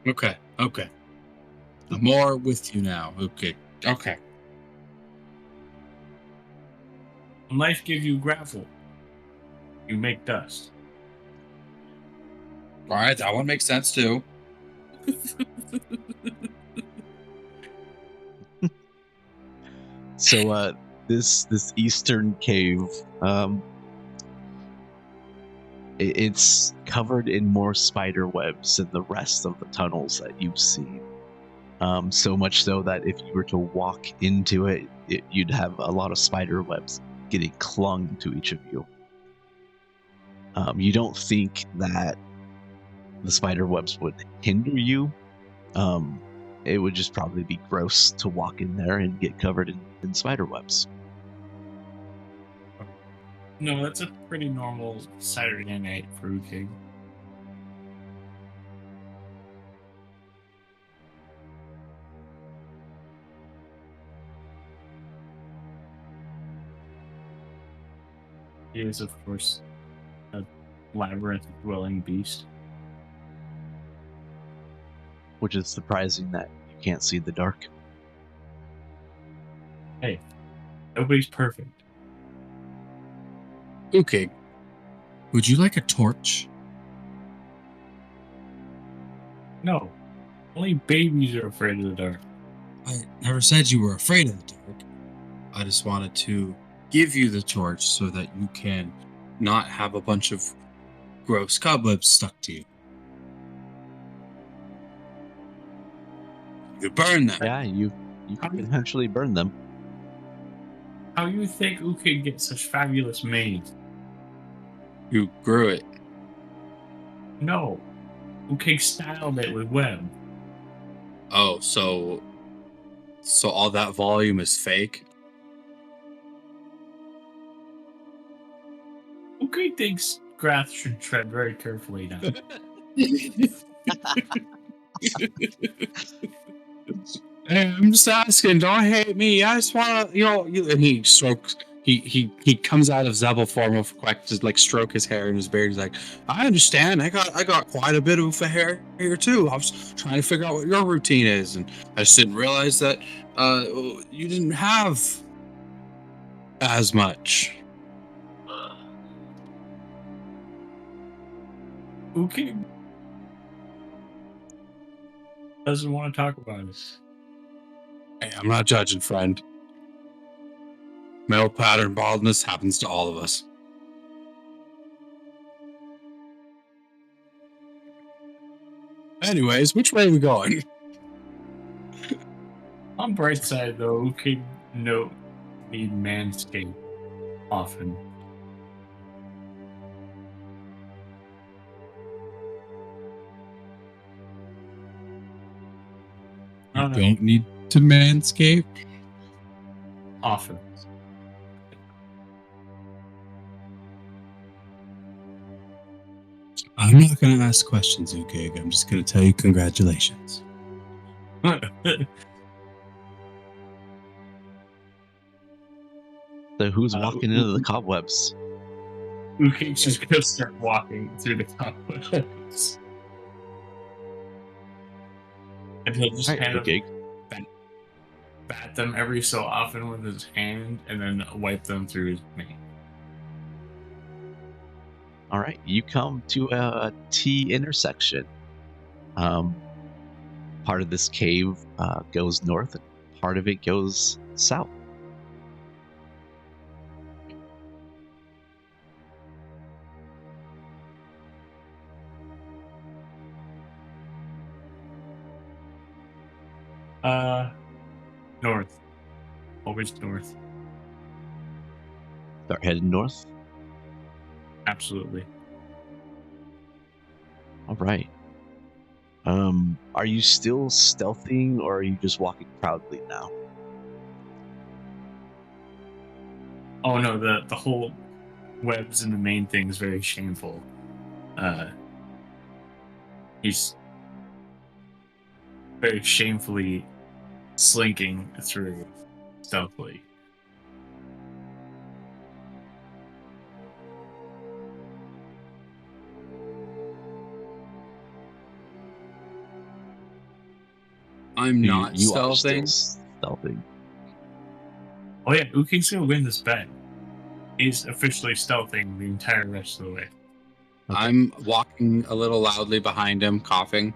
Okay. I'm more with you now, okay. Okay. When life gives you gravel, you make dust. Alright, that one makes sense too. So this eastern cave, it's covered in more spider webs than the rest of the tunnels that you've seen. So much so that if you were to walk into it, you'd have a lot of spider webs getting clung to each of you. You don't think that the spider webs would hinder you. It would just probably be gross to walk in there and get covered in spider webs. No, that's a pretty normal Saturday night for Ukig. He is, of course, a labyrinth-dwelling beast. Which is surprising that you can't see the dark. Hey, nobody's perfect. Ukig, would you like a torch? No, only babies are afraid of the dark. I never said you were afraid of the dark. I just wanted to give you the torch so that you can not have a bunch of gross cobwebs stuck to you. You could burn them. Yeah, you can potentially burn them. How you think Ukig gets such fabulous mane? You grew it. No, Ukig styled it with web. Oh, so all that volume is fake? Ukig thinks Grath should tread very carefully now. Hey, I'm just asking. Don't hate me. I just want to, And he strokes. He comes out of Zebel form of Quack to like stroke his hair and his beard. He's like, I understand. I got quite a bit of hair here too. I was trying to figure out what your routine is, and I just didn't realize that you didn't have as much. Ukig doesn't want to talk about it. Hey, I'm not judging, friend. Male pattern baldness happens to all of us. Anyways, which way are we going? On bright side, though, Ukig need manscape often. You don't need to manscape? Often. I'm not going to ask questions, Ukig. I'm just going to tell you congratulations. So who's walking into the cobwebs? Ukig's just going to start walking through the cobwebs. And he'll just kind of bat them every so often with his hand and then wipe them through his mane. All right, you come to a T intersection. Part of this cave goes north, and part of it goes south. North. Always north. Start heading north. Absolutely. All right. Are you still stealthing, or are you just walking proudly now? Oh no, the whole webs and the main thing is very shameful. He's very shamefully slinking through stealthily. I'm not you are still stealthing. stealthing. Oh yeah, Ukig's gonna win this bet. He's officially stealthing the entire rest of the way. I'm walking a little loudly behind him, coughing.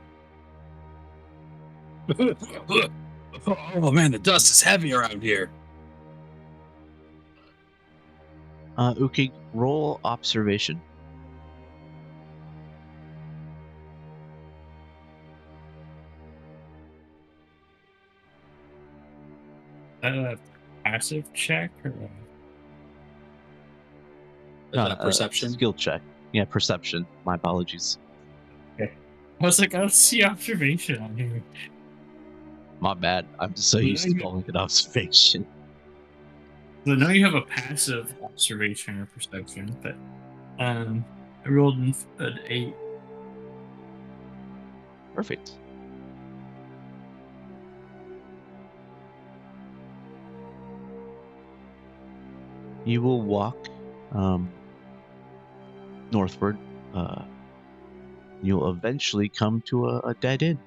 Oh man, the dust is heavy around here. Ukig, roll observation. that a passive check or? Is that a perception? Skill check. Yeah, perception. My apologies. Okay. I was like, I don't see observation on here. My bad. I'm so used to calling it observation. So I know you have a passive observation or perception, but I rolled an 8. Perfect. You will walk northward. You'll eventually come to a dead end.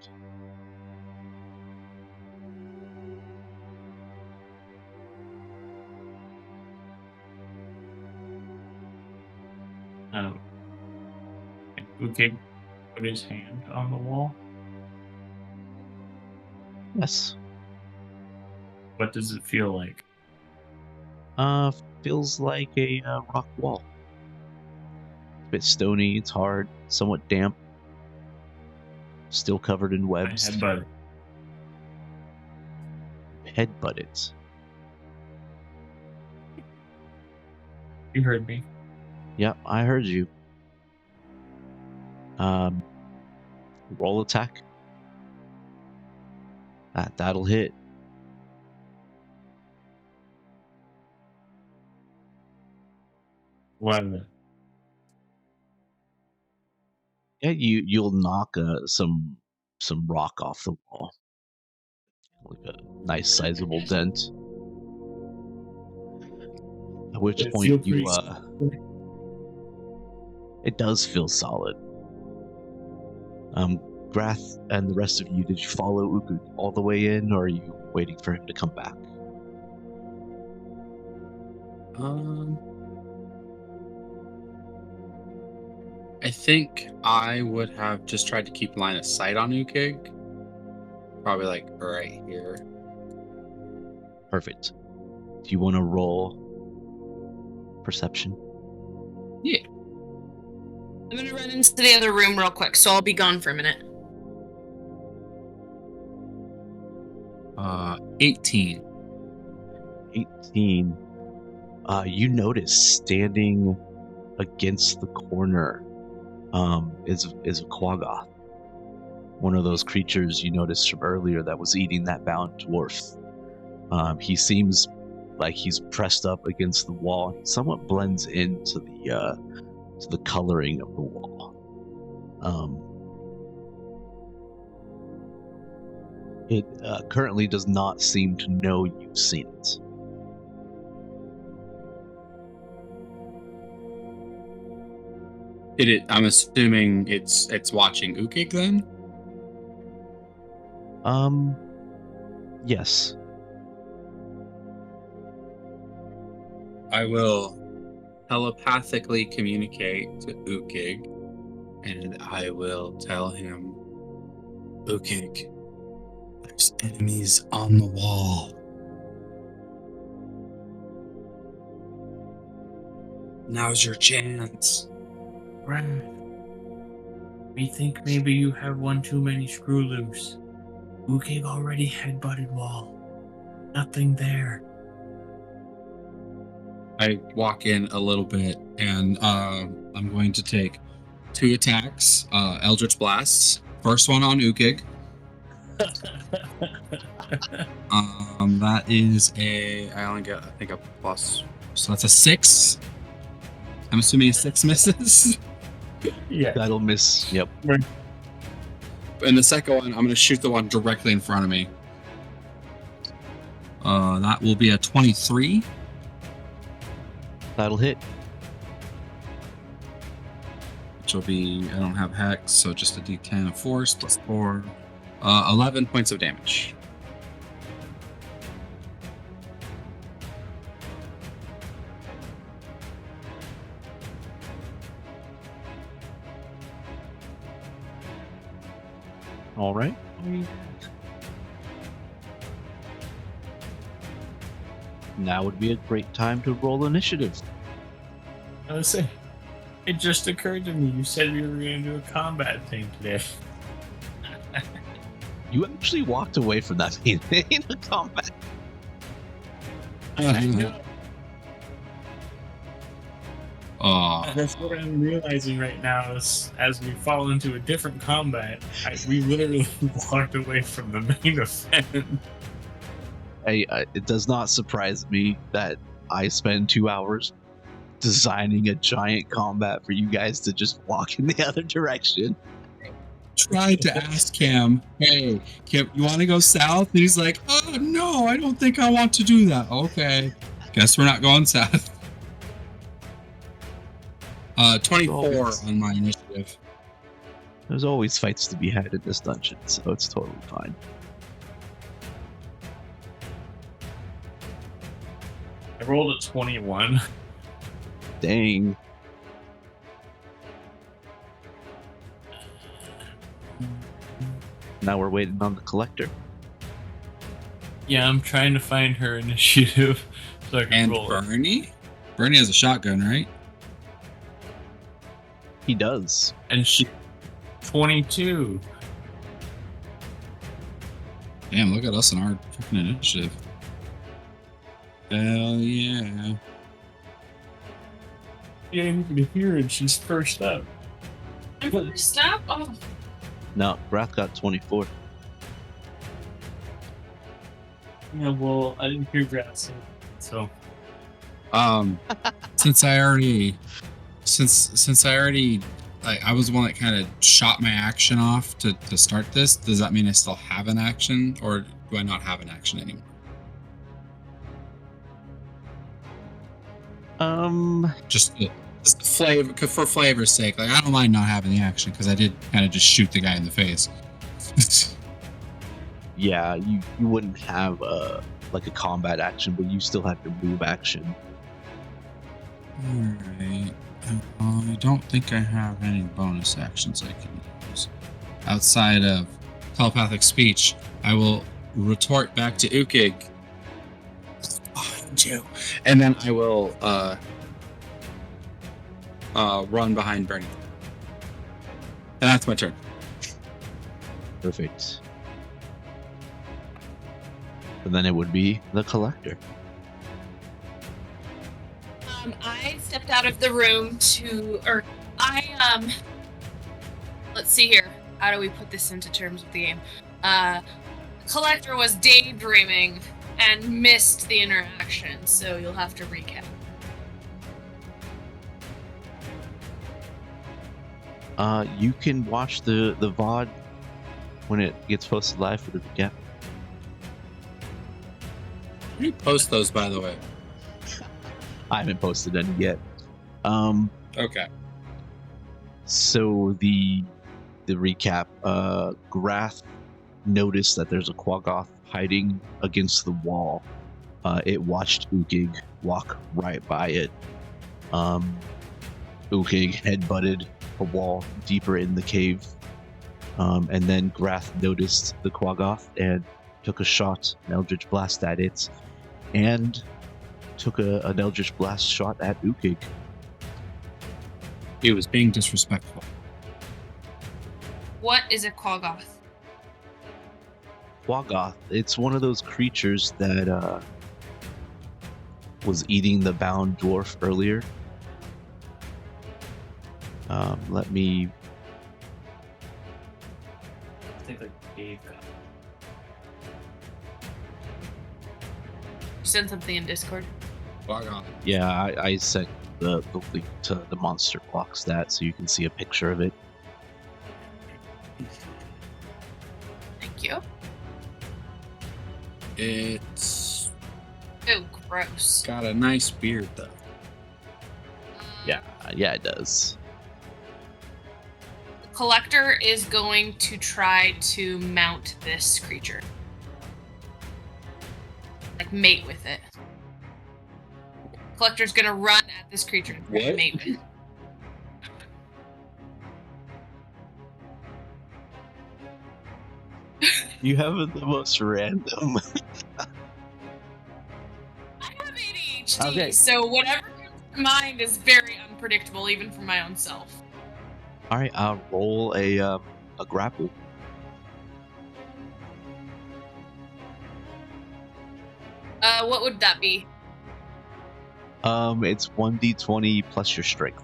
Ukig put his hand on the wall. Yes. What does it feel like? Feels like a rock wall. It's a bit stony, it's hard, somewhat damp. Still covered in webs. Headbutt. Headbutt it. You heard me. Yep, I heard you. Roll attack. That'll hit. What? Yeah, you'll knock some rock off the wall, like a nice sizable dent. At which point you it does feel solid. Grath and the rest of you, did you follow Ukig all the way in, or are you waiting for him to come back? I think I would have just tried to keep line of sight on Ukig. Probably like right here. Perfect. Do you want to roll perception? Yeah. I'm gonna run into the other room real quick, so I'll be gone for a minute. 18. 18. You notice standing against the corner is a Quagoth. One of those creatures you noticed from earlier that was eating that bound dwarf. He seems like he's pressed up against the wall. He somewhat blends into the coloring of the wall. It currently does not seem to know you've seen it. I'm assuming it's watching Ukig then? Yes. I will telepathically communicate to Ukig, and I will tell him, Ukig, there's enemies on the wall. Now's your chance. Grath, we think maybe you have one too many screw loose. Ukig already headbutted wall. Nothing there. I walk in a little bit, and I'm going to take 2 attacks, Eldritch Blasts. First one on Ukig. That is I only get, I think, a plus. So that's a 6. I'm assuming a 6 misses. Yeah. That'll miss. Yep. And the second one, I'm going to shoot the one directly in front of me. That will be a 23. That'll hit. Which will be, I don't have Hex, so just a D10 of Force plus 4. 11 points of damage. All right. Now would be a great time to roll initiative. I was saying, it just occurred to me. You said we were going to do a combat thing today. You actually walked away from that being in a combat. I know. Oh, That's what I'm realizing right now is as we fall into a different combat, we literally walked away from the main event. It does not surprise me that I spend 2 hours designing a giant combat for you guys to just walk in the other direction. tried to ask him, hey, Kim, you want to go south? And he's like, oh, no, I don't think I want to do that. Okay, guess we're not going south. 24 on my initiative. There's always fights to be had in this dungeon, so it's totally fine. I rolled a 21. Dang. Now we're waiting on the collector. Yeah, I'm trying to find her initiative so I can And roll it. Bernie? Bernie has a shotgun, right? He does. And she 22. Damn, look at us in our freaking initiative. Hell yeah. You ain't even here and she's first up. I'm first up? Oh, No, Grath got 24. yeah, well, I didn't hear grass, so Since I already like I was the one that kind of shot my action off to start this, does that mean I still have an action, or do I not have an action anymore? Just the flavor, for flavor's sake. Like, I don't mind not having the action because I did kind of just shoot the guy in the face. Yeah, you wouldn't have like a combat action, but you still have your move action. Alright. I don't think I have any bonus actions I can use. Outside of telepathic speech, I will retort back to Ukig. Behind you. And then I will run behind Bernie. And that's my turn. Perfect. And then it would be the collector. I stepped out of the room let's see here. How do we put this into terms of the game? Collector was daydreaming and missed the interaction, so you'll have to recap. You can watch the VOD when it gets posted live for the recap. How do you post those, by the way? I haven't posted any yet. Okay. So the recap, Grath noticed that there's a Quagoth hiding against the wall. It watched Ukig walk right by it. Ukig headbutted a wall deeper in the cave. And then Grath noticed the Quagoth and took a shot, an Eldritch Blast at it, and took an Eldritch Blast shot at Ukig. He was being disrespectful. What is a Quagoth? Quagoth, it's one of those creatures that was eating the bound dwarf earlier. Let me... I think like Dave got it. You sent something in Discord? Quagoth. Yeah, I sent the link to the monster block stat so you can see a picture of it. Thank you. It's Oh, gross. got a nice beard, though. Yeah, it does. Collector is going to try to mount this creature. Like, mate with it. Collector's gonna run at this creature and What? mate with it. You have the most random. I have ADHD, Okay. so whatever comes to mind is very unpredictable, even for my own self. All right, I'll roll a grapple. What would that be? It's 1d20 plus your strength.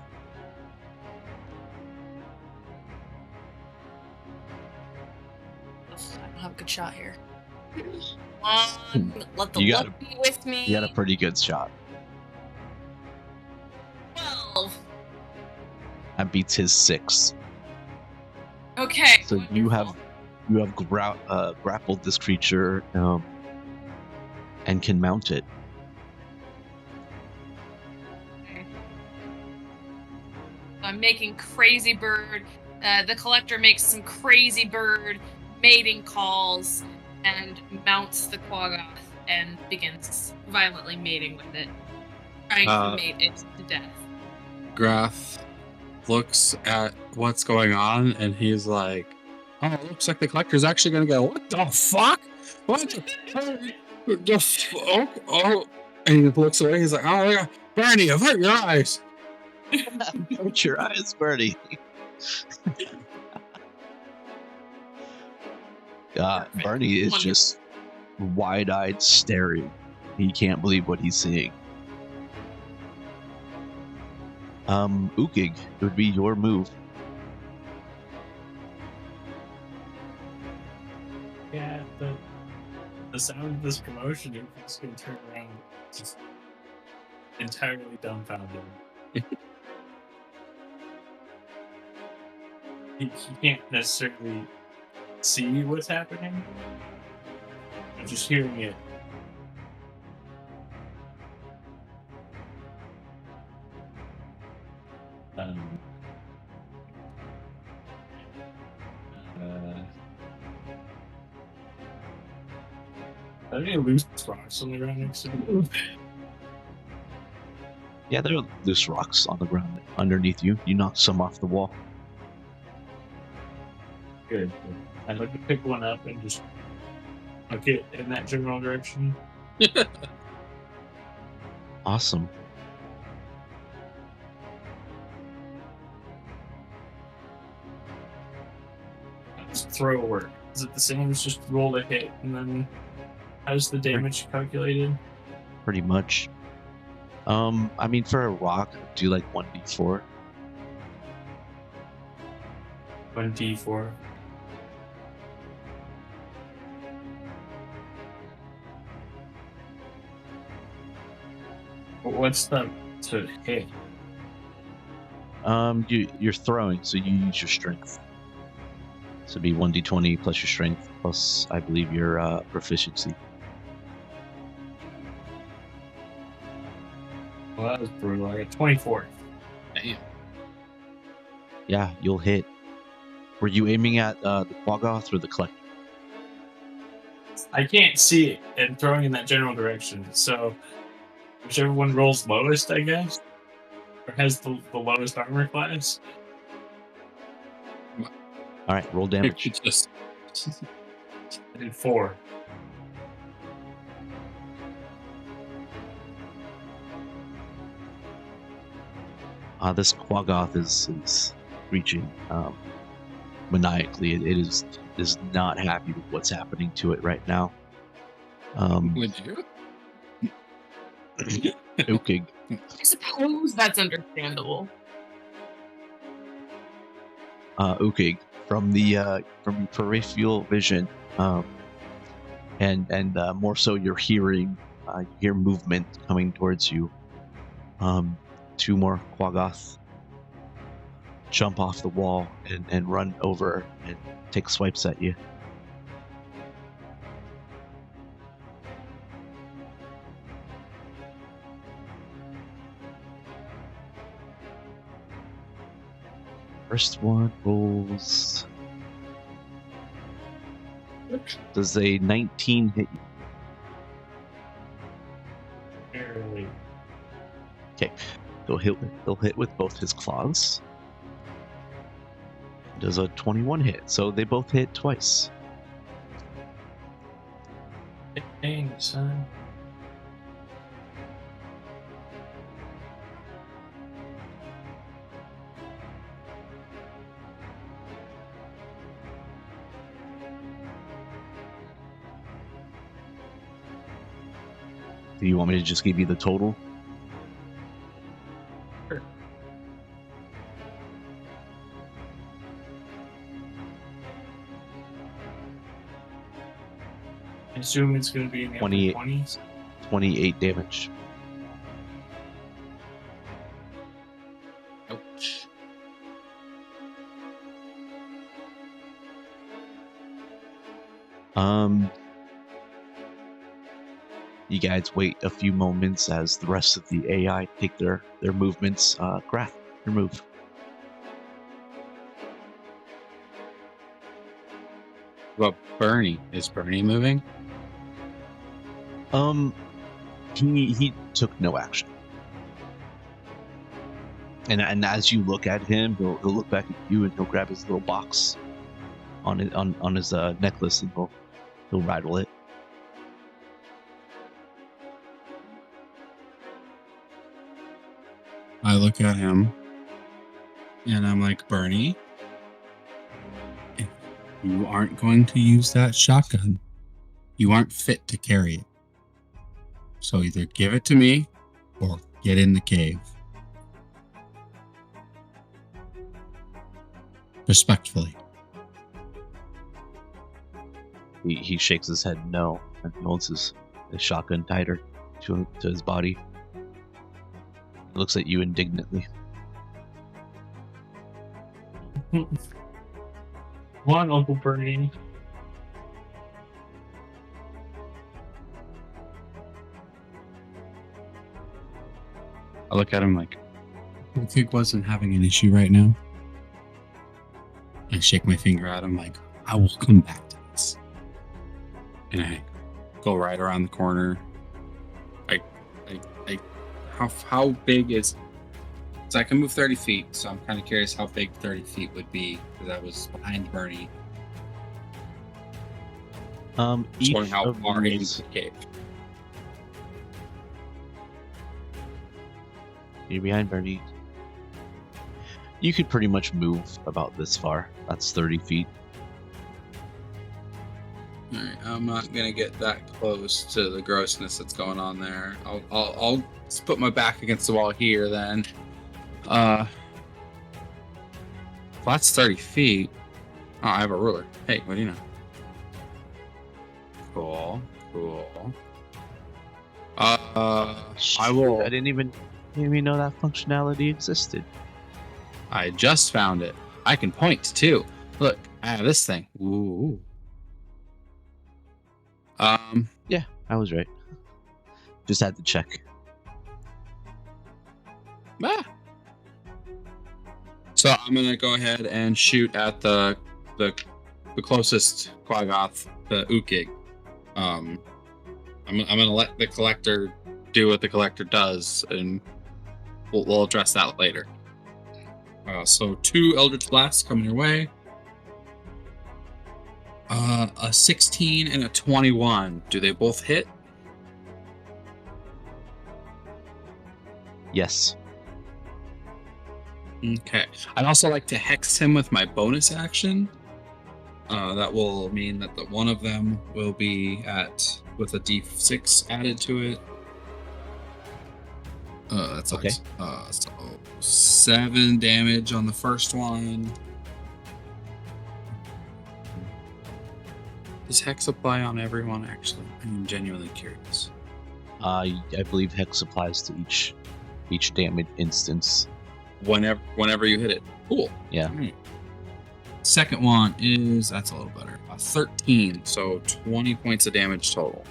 I don't have a good shot here. Let the You luck got be with me. You got a pretty good shot. 12. That beats his 6. Okay. So you have grappled this creature and can mount it. Okay. I'm making crazy bird. The collector makes some crazy bird mating calls and mounts the Quagoth and begins violently mating with it, trying to mate it to death. Grath looks at what's going on and he's like, "Oh, it looks like the collector's actually gonna go. What the fuck? What the fuck? Oh!" And he looks away. He's like, "Oh yeah, Berny, avert your eyes." Put your eyes, Bernie. Perfect. Bernie is Wonderful. just wide-eyed staring. He can't believe what he's seeing. Ukig, it would be your move. Yeah, the sound of this commotion, you're just gonna turn around, just entirely dumbfounded. He can't necessarily see what's happening, but just hearing it. Are there any loose rocks on the ground next to me? Yeah, there are loose rocks on the ground underneath you. You knocked some off the wall. Good. I'd like to pick one up and just hook it in that general direction. Awesome. Just throw work. Is it the same as just roll a hit and then how's the damage calculated? Pretty much. I mean, for a rock, do like 1d4. 1d4. What's the to hit? You're throwing, so you use your strength. So it'd be 1d20 plus your strength, plus I believe your proficiency. Well, that was brutal. I got 24. Damn. Yeah, you'll hit. Were you aiming at the Quagoth or the collector? I can't see it and throwing in that general direction, so whichever one rolls lowest, I guess, or has the lowest armor class. All right, roll damage. It's just I did 4. This Quagoth is reaching maniacally. It is not happy with what's happening to it right now. would you? Ukig. I suppose that's understandable. Ukig, from your peripheral vision, and more so your hearing, you hear movement coming towards you. 2 more Quagoth jump off the wall and run over and take swipes at you. First one rolls. Does a 19 hit you? Barely. Okay. He'll hit with both his claws. Does a 21 hit, so they both hit twice. Dang, son. Do you want me to just give you the total? I assume it's going to be in the 28. upper 20s. 28 damage. Ouch. You guys wait a few moments as the rest of the AI take their movements. Grath, your move. What about Berny? Is Berny moving? He took no action. And as you look at him, he'll look back at you and he'll grab his little box on his necklace and he'll rattle it. I look at him and I'm like, Berny, if you aren't going to use that shotgun, you aren't fit to carry it. So either give it to me or get in the cave. Respectfully. He shakes his head no and holds his shotgun tighter to his body. He looks at you indignantly. Come on, Uncle Bernie. I look at him like, Ukig wasn't having an issue right now. I shake my finger at him like, I will come back to this. And I go right around the corner. How big is... So I can move 30 feet, so I'm kind of curious how big 30 feet would be, because I was behind Bernie. Just Each wondering how of far these- into the cave. You're behind Bernie. You could pretty much move about this far. That's 30 feet. Alright, I'm not gonna get that close to the grossness that's going on there. I'll just put my back against the wall here then. Well, that's 30 feet. Oh, I have a ruler. Hey, what do you know? Cool. I will. I didn't even know that functionality existed. I just found it. I can point too. Look, I have this thing. Ooh. Yeah, I was right. Just had to check. Ah. So I'm gonna go ahead and shoot at the closest Quagoth, the Ukig. I'm gonna let the collector do what the collector does, and we'll address that later. So 2 Eldritch Blasts coming your way. A 16 and a 21. Do they both hit? Yes. Okay. I'd also like to hex him with my bonus action. That will mean that the one of them will be with a d6 added to it. That's okay. So 7 damage on the first one. Does hex apply on everyone? Actually, I'm genuinely curious. I believe hex applies to each damage instance. Whenever you hit it. Cool. Yeah. Right. Second one that's a little better. 13, so 20 points of damage total.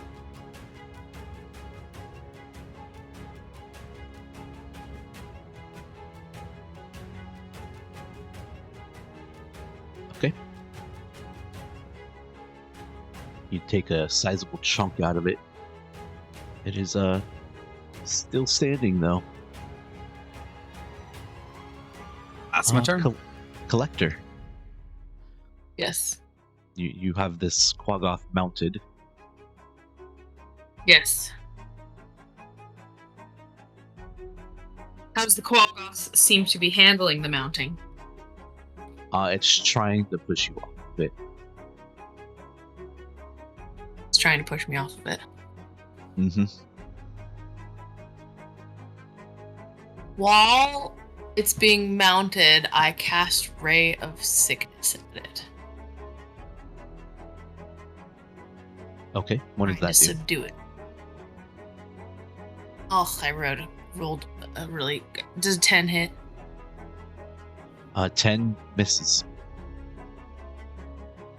Okay. You take a sizable chunk out of it. It is still standing though. That's my turn. Collector. Yes. You have this Quagoth mounted. Yes. How's the Quagoth seem to be handling the mounting? It's trying to push you off of it. It's trying to push me off of it. Mm-hmm. While it's being mounted, I cast Ray of Sickness at it. Okay, what does Trying that to do? subdue it. Oh, I rolled a really good. Does a 10 hit? 10 misses.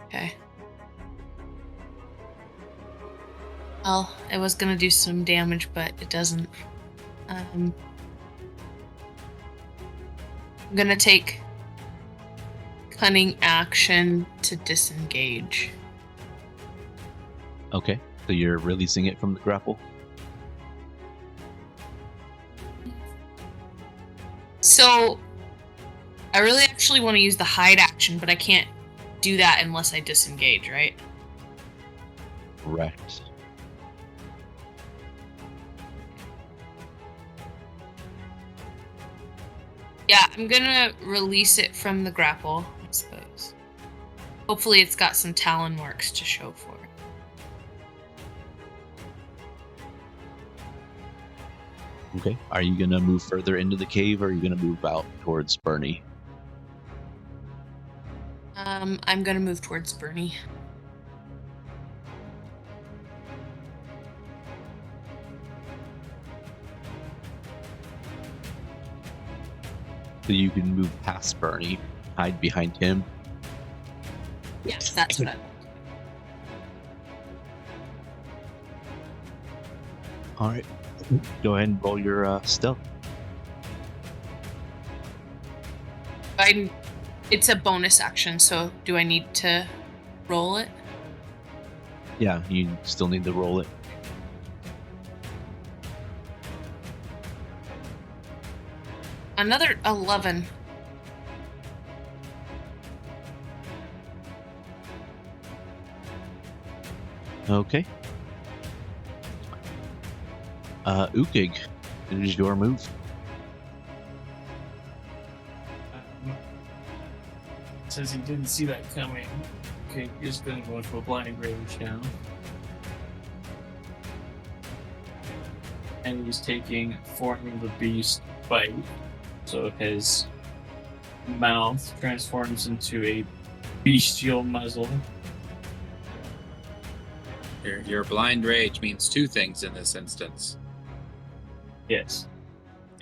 Okay. Well, it was gonna do some damage, but it doesn't. I'm gonna take cunning action to disengage. Okay, so you're releasing it from the grapple? So, I really actually want to use the hide action, but I can't do that unless I disengage, right? Correct. Yeah, I'm gonna release it from the grapple, I suppose. Hopefully it's got some talon marks to show for it. Okay, are you going to move further into the cave, or are you going to move out towards Berny? I'm gonna move towards Berny. So you can move past Berny, hide behind him. Yes, that's what I want. All right, go ahead and roll your stealth. It's a bonus action, so do I need to roll it? Yeah, you still need to roll it. Another 11. Okay. Ukig, it is your move. Says he didn't see that coming. Okay, he's gonna go into a blind rage now. And he's taking form of the beast bite. So his mouth transforms into a bestial muzzle. Your blind rage means two things in this instance. Yes,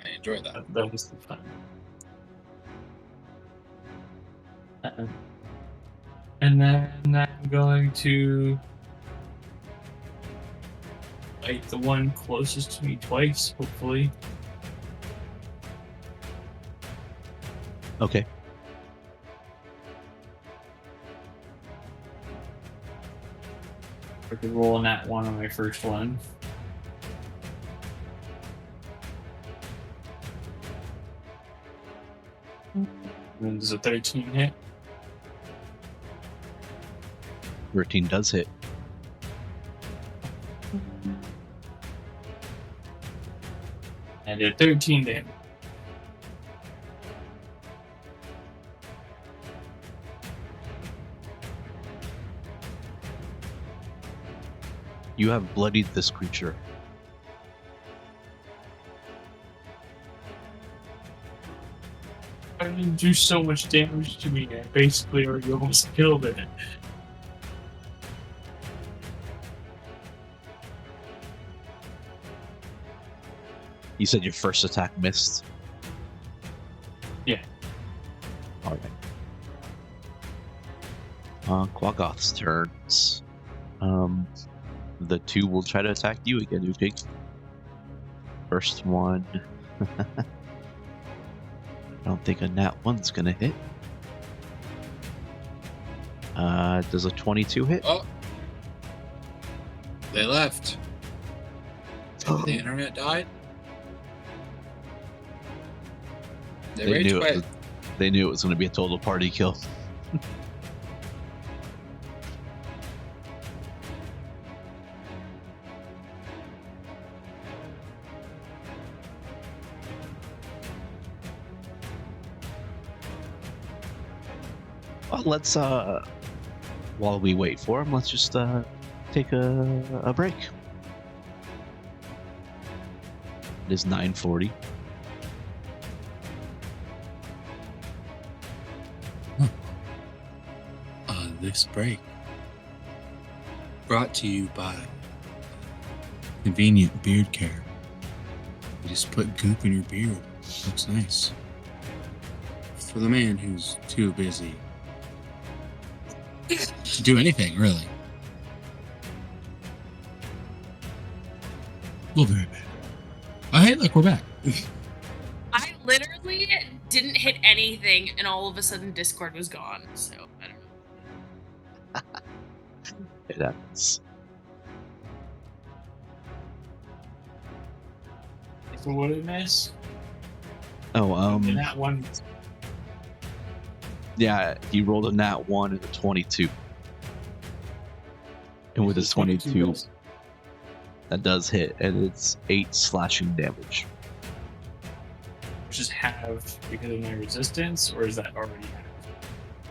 I enjoy that. that was the fun. And then I'm going to bite the one closest to me twice, hopefully. Okay. I could roll on that one on my first one. And then there's a 13 hit. 13 does hit. And a 13 damage. You have bloodied this creature. I didn't do so much damage to me. I basically already almost killed it. You said your first attack missed? Yeah. Alright. Quagoth's turns. The two will try to attack you again, Ukig. First one. I don't think a nat 1's gonna hit. Does a 22 hit? Oh, they left. The internet died. They rage knew quit. they knew it was gonna be a total party kill. Well, let's while we wait for him, let's just take a break. It is 9:40. This break. brought to you by Convenient Beard Care. You just put goop in your beard. Looks nice. For the man who's too busy to do anything, really. We'll be right back. Oh, hey, look, we're back. I literally didn't hit anything, and all of a sudden Discord was gone. So I don't know. It happens. So what did I miss? Oh, And that one. yeah, he rolled a nat 1 and a 22. And with his 22, that does hit, and it's 8 slashing damage. Just have because of my resistance, or is that already half?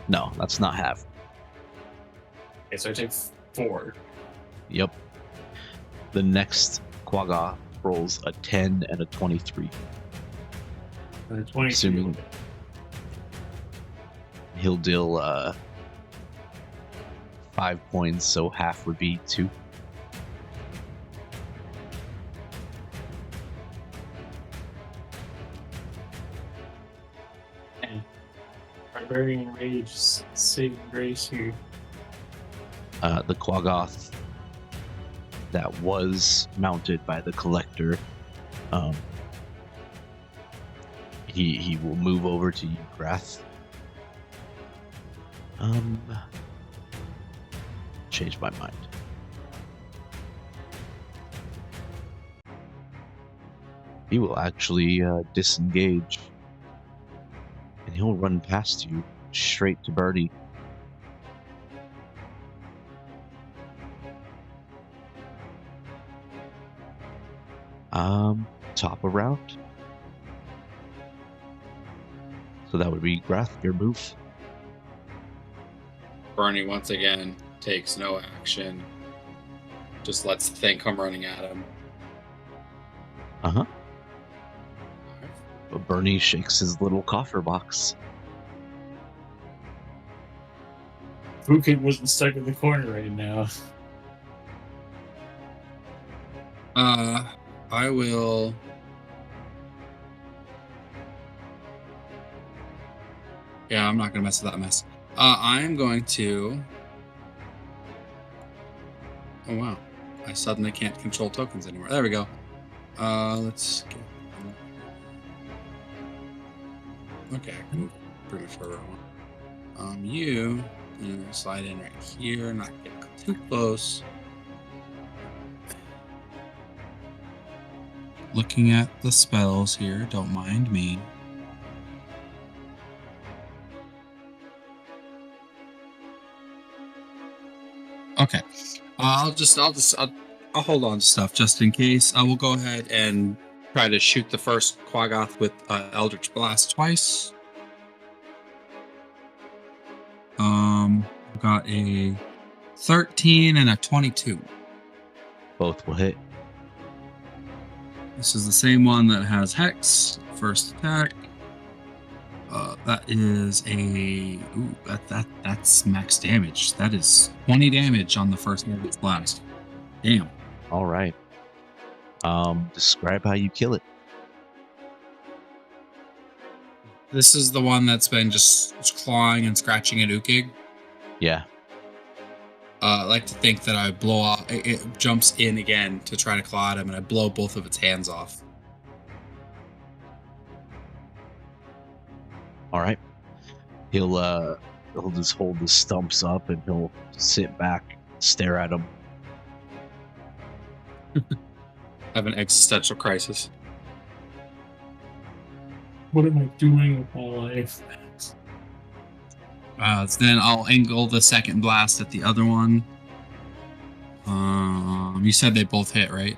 No, that's not half. Okay, so I take 4. Yep. The next Quagoth rolls a 10 and a 23. And the 22. Assuming he'll deal 5 points, so half would be 2. And Barbarian Rage saving grace here. The Quagoth that was mounted by the Collector, he will move over to you, Grath. Changed my mind. He will actually disengage, and he'll run past you straight to Berny. Top of round. So that would be Grath, your move. Bernie once again takes no action. Just lets the thing come running at him. Uh-huh. But Bernie shakes his little coffer box. Ukig wasn't stuck in the corner right now. I will. Yeah, I'm not gonna mess with that mess. I'm going to. Oh wow! I suddenly can't control tokens anymore. There we go. Let's get. Okay, I can move pretty much wherever I want. You slide in right here, not get too close. Looking at the spells here, don't mind me. Okay, I'll hold on to stuff just in case. I will go ahead and try to shoot the first Quagoth with Eldritch Blast twice. I've got a 13 and a 22. Both will hit. This is the same one that has Hex. First attack. That is a that's max damage. That is 20 damage on the first Eldritch Blast. Damn. All right. Describe how you kill it. This is the one that's been just clawing and scratching at Ukig. Yeah. I like to think that I blow off. It jumps in again to try to claw at him, and I blow both of its hands off. All right. He'll just hold the stumps up, and he'll sit back, stare at him. I have an existential crisis. What am I doing with my life? So then I'll angle the second blast at the other one. You said they both hit, right?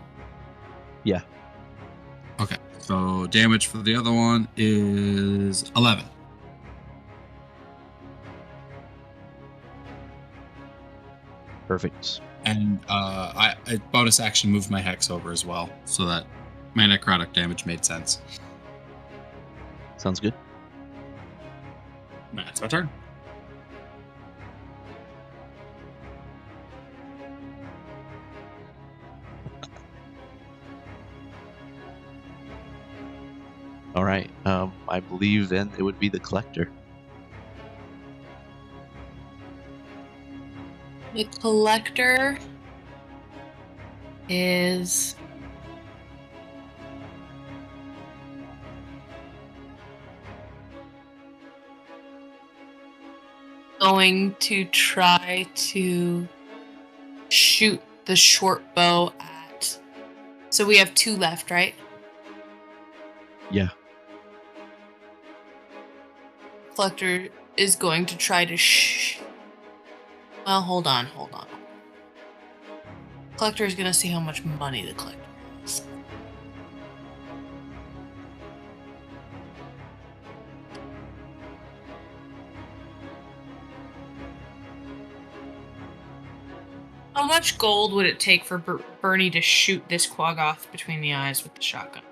Yeah. Okay. So damage for the other one is 11. Perfect. And I bonus action moved my hex over as well, so that my necrotic damage made sense. Sounds good. That's my turn. All right. I believe then it would be the collector. The collector is going to try to shoot the short bow at. So we have 2 left, right? Yeah. Collector is going to try to well, hold on. Collector is going to see how much money the collector has. How much gold would it take for Bernie to shoot this Quagoth between the eyes with the shotgun?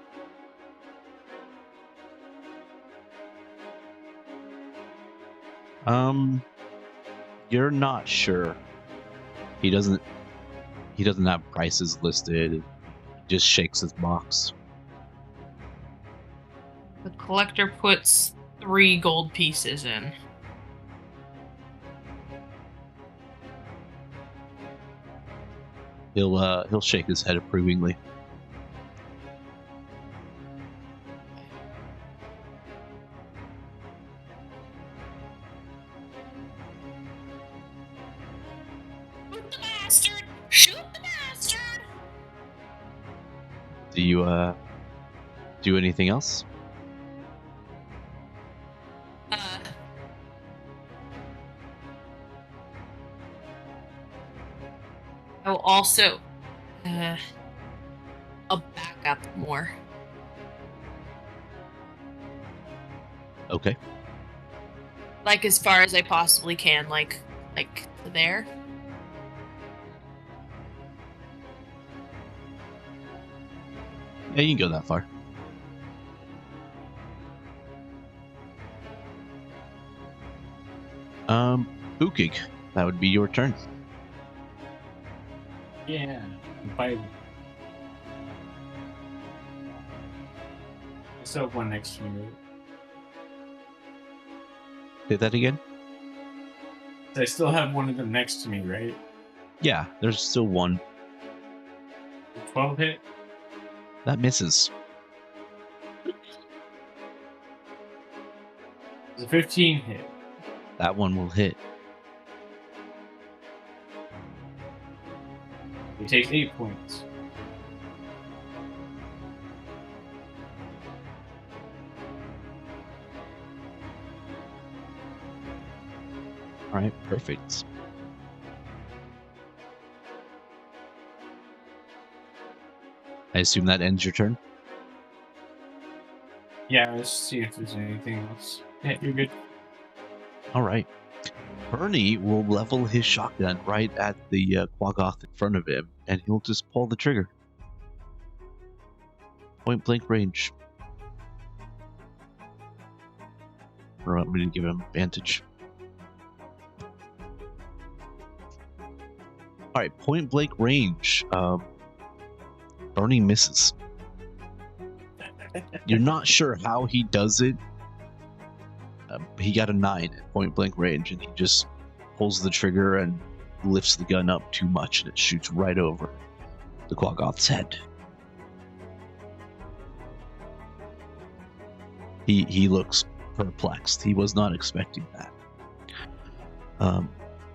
You're not sure. He doesn't have prices listed. He just shakes his box. The collector puts 3 gold pieces in. He'll shake his head approvingly. Shoot the bastard! Shoot the bastard! Do you do anything else? I will also I'll back up more. Okay. Like as far as I possibly can, like to there. Yeah, you can go that far. Ukig, that would be your turn. Yeah. I still have one next to me, right? Say that again? I still have one of them next to me, right? Yeah, there's still one. 12 hit? That misses. It's a 15 hit. That one will hit. He takes 8 points. Alright, perfect. I assume that ends your turn? Yeah, let's see if there's anything else. Yeah, you're good. Alright. Bernie will level his shotgun right at the Quagoth in front of him, and he'll just pull the trigger. Point blank range. Or I'm going to give him advantage. Alright, point blank range. Bernie misses. You're not sure how he does it. He got a 9 at point blank range, and he just pulls the trigger and lifts the gun up too much, and it shoots right over the Quagoth's head. He looks perplexed. He was not expecting that.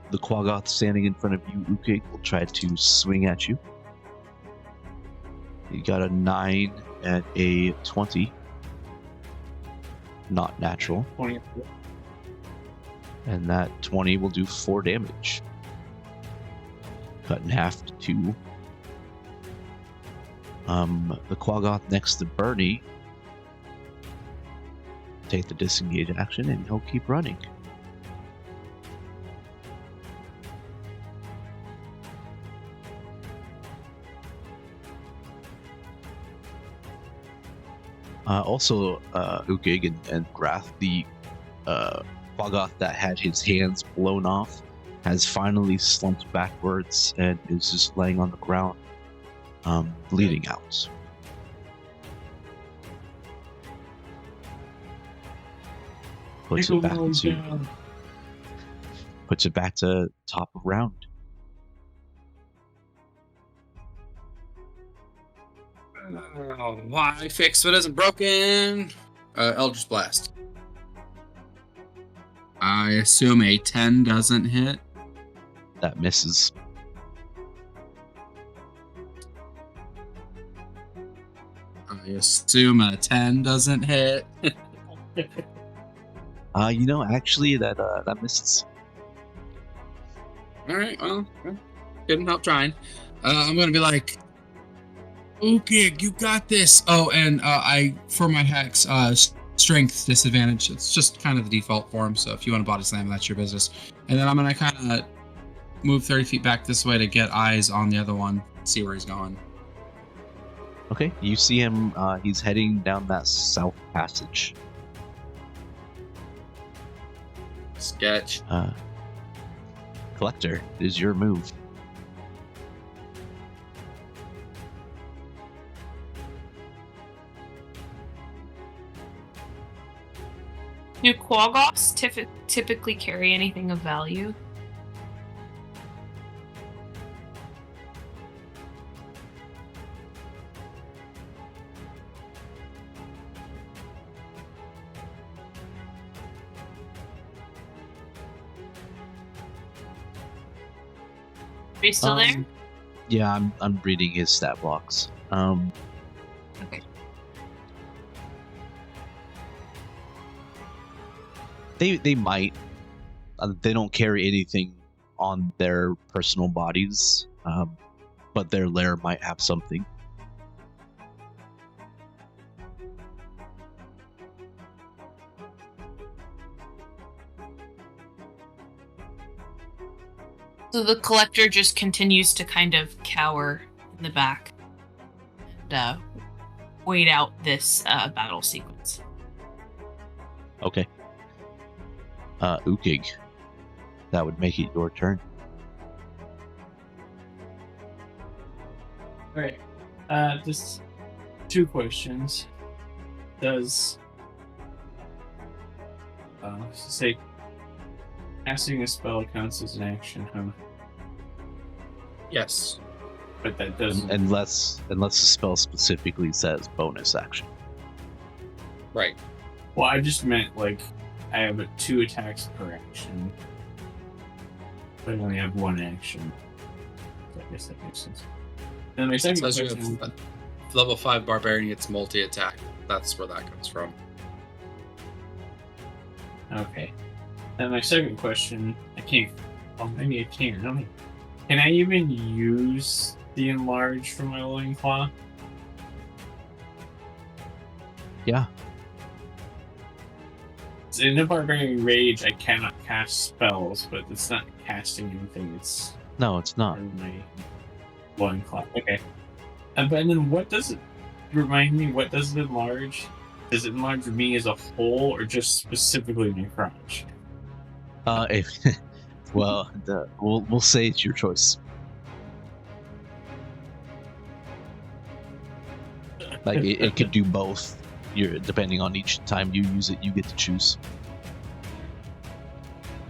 The Quagoth standing in front of you, Ukig, will try to swing at you. You got a 9 and a 20. Not natural. 20. And that 20 will do 4 damage. Cut in half to 2. The Quagoth next to Bernie take the disengage action, and he'll keep running. Also, Ukig and Grath, the Quagoth that had his hands blown off, has finally slumped backwards and is just laying on the ground, bleeding out. puts it back to top of round. Why fix what isn't broken? Eldritch Blast. I assume a 10 doesn't hit. That misses. I assume a 10 doesn't hit. Actually, that misses. All right, well, couldn't help trying. I'm gonna be like, Ukig, you got this. Oh, and for my hex, strength disadvantage. It's just kind of the default form. So if you want to body slam, that's your business. And then I'm gonna kind of move 30 feet back this way to get eyes on the other one, see where he's going. Okay, you see him. He's heading down that south passage. Sketch. Collector, it is your move. Do Quagoths typically carry anything of value? Are you still there? Yeah, I'm reading his stat blocks. Okay. They might. They don't carry anything on their personal bodies, but their lair might have something. So the collector just continues to kind of cower in the back and wait out this battle sequence. Okay. Ukig, that would make it your turn. Alright. Just 2 questions. Does say casting a spell counts as an action, huh? Yes. But that doesn't Unless the spell specifically says bonus action. Right. Well, I just meant like I have 2 attacks per action. But I only have 1 action. So I guess that makes sense. And my second Says you question, have level 5 Barbarian gets multi-attack. That's where that comes from. okay. And my second question, I can't. Oh, maybe I can. I don't know. Can I even use the enlarge for my loincloth? Yeah. In the Barbarian Rage, I cannot cast spells, but it's not casting anything. It's No, it's not. in my loincloth. Okay. But then what does it remind me? What does it enlarge? Does it enlarge me as a whole, or just specifically my crotch? We'll say it's your choice. Like it could do both. Depending on each time you use it, you get to choose.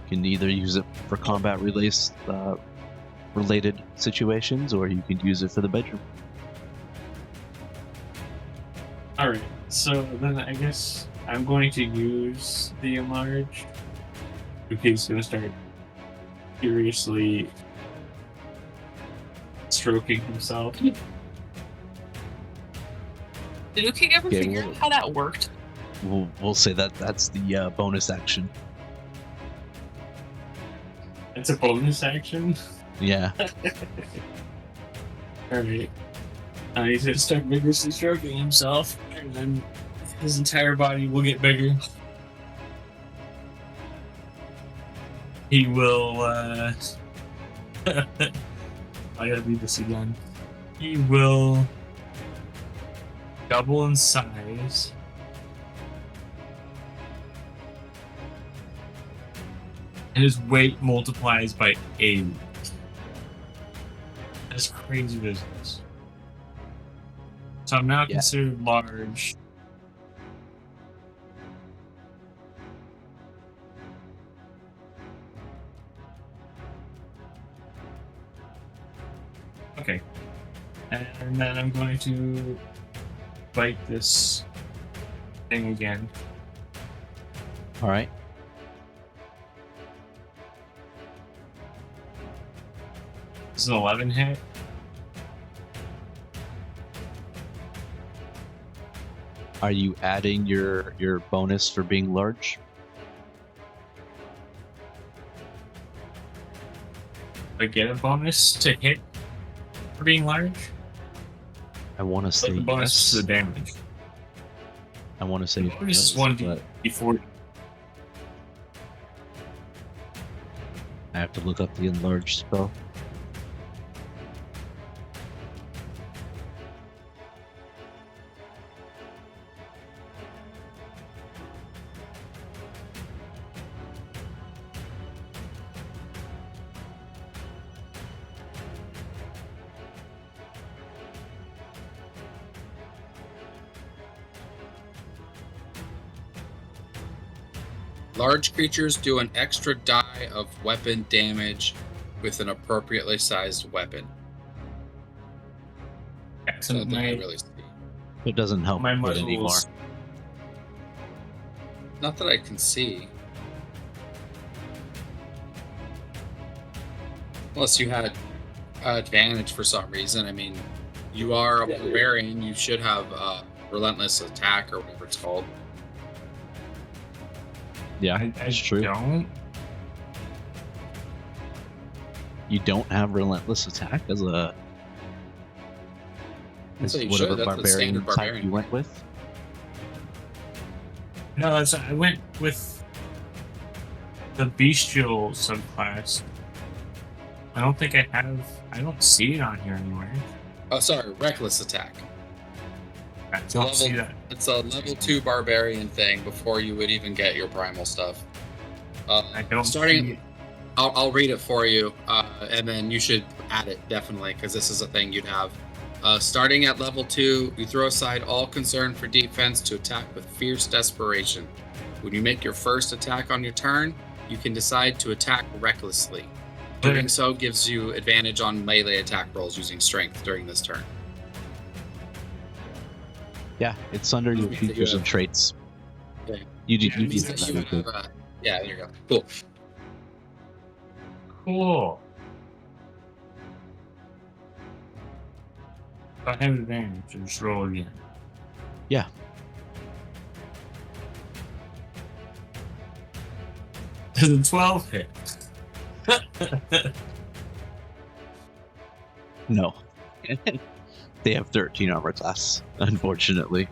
You can either use it for combat related situations, or you can use it for the bedroom. Alright, so then I guess I'm going to use the enlarge. Ukig's going to start furiously stroking himself. Did Ukig ever Okay, figure out how that worked? We'll say that's the bonus action. It's a bonus action? Yeah. Alright. He's going to start vigorously stroking himself, and then his entire body will get bigger. He will, I gotta read this again. He will double in size. And his weight multiplies by 8. That's crazy business. So I'm now Yeah. considered large. Okay. And then I'm going to bite this thing again. All right. This is an 11 hit. Are you adding your bonus for being large? I get a bonus to hit for being large. I want to say The bonus yes. to the damage. I want to say The bonus is yes, 1d4. but I have to look up the enlarged spell. Large creatures do an extra die of weapon damage with an appropriately sized weapon. That's So something I really see. It doesn't help my it anymore. muzzles. Not that I can see. Unless you had advantage for some reason. I mean, you are a barbarian. You should have relentless attack or whatever it's called. Yeah, I it's true. don't. You don't have relentless attack as a So you whatever should. That's the barbarian standard type barbarian. you went with. No, I went with the bestial subclass. I don't think I don't see it on here anywhere. Oh, sorry, reckless attack. I don't see that. It's a level 2 barbarian thing before you would even get your primal stuff. I don't starting. see it. I'll read it for you, and then you should add it definitely because this is a thing you'd have. Starting at level 2, you throw aside all concern for defense to attack with fierce desperation. When you make your first attack on your turn, you can decide to attack recklessly. Doing so gives you advantage on melee attack rolls using strength during this turn. Yeah, it's under your means that you features have- and traits. Okay. You do. It You means do that that. you Okay. have, yeah, there you go. Cool. Cool. If I have advantage, I'll just roll again. Yeah. Does a 12 hit? No. They have 13 armor class, unfortunately.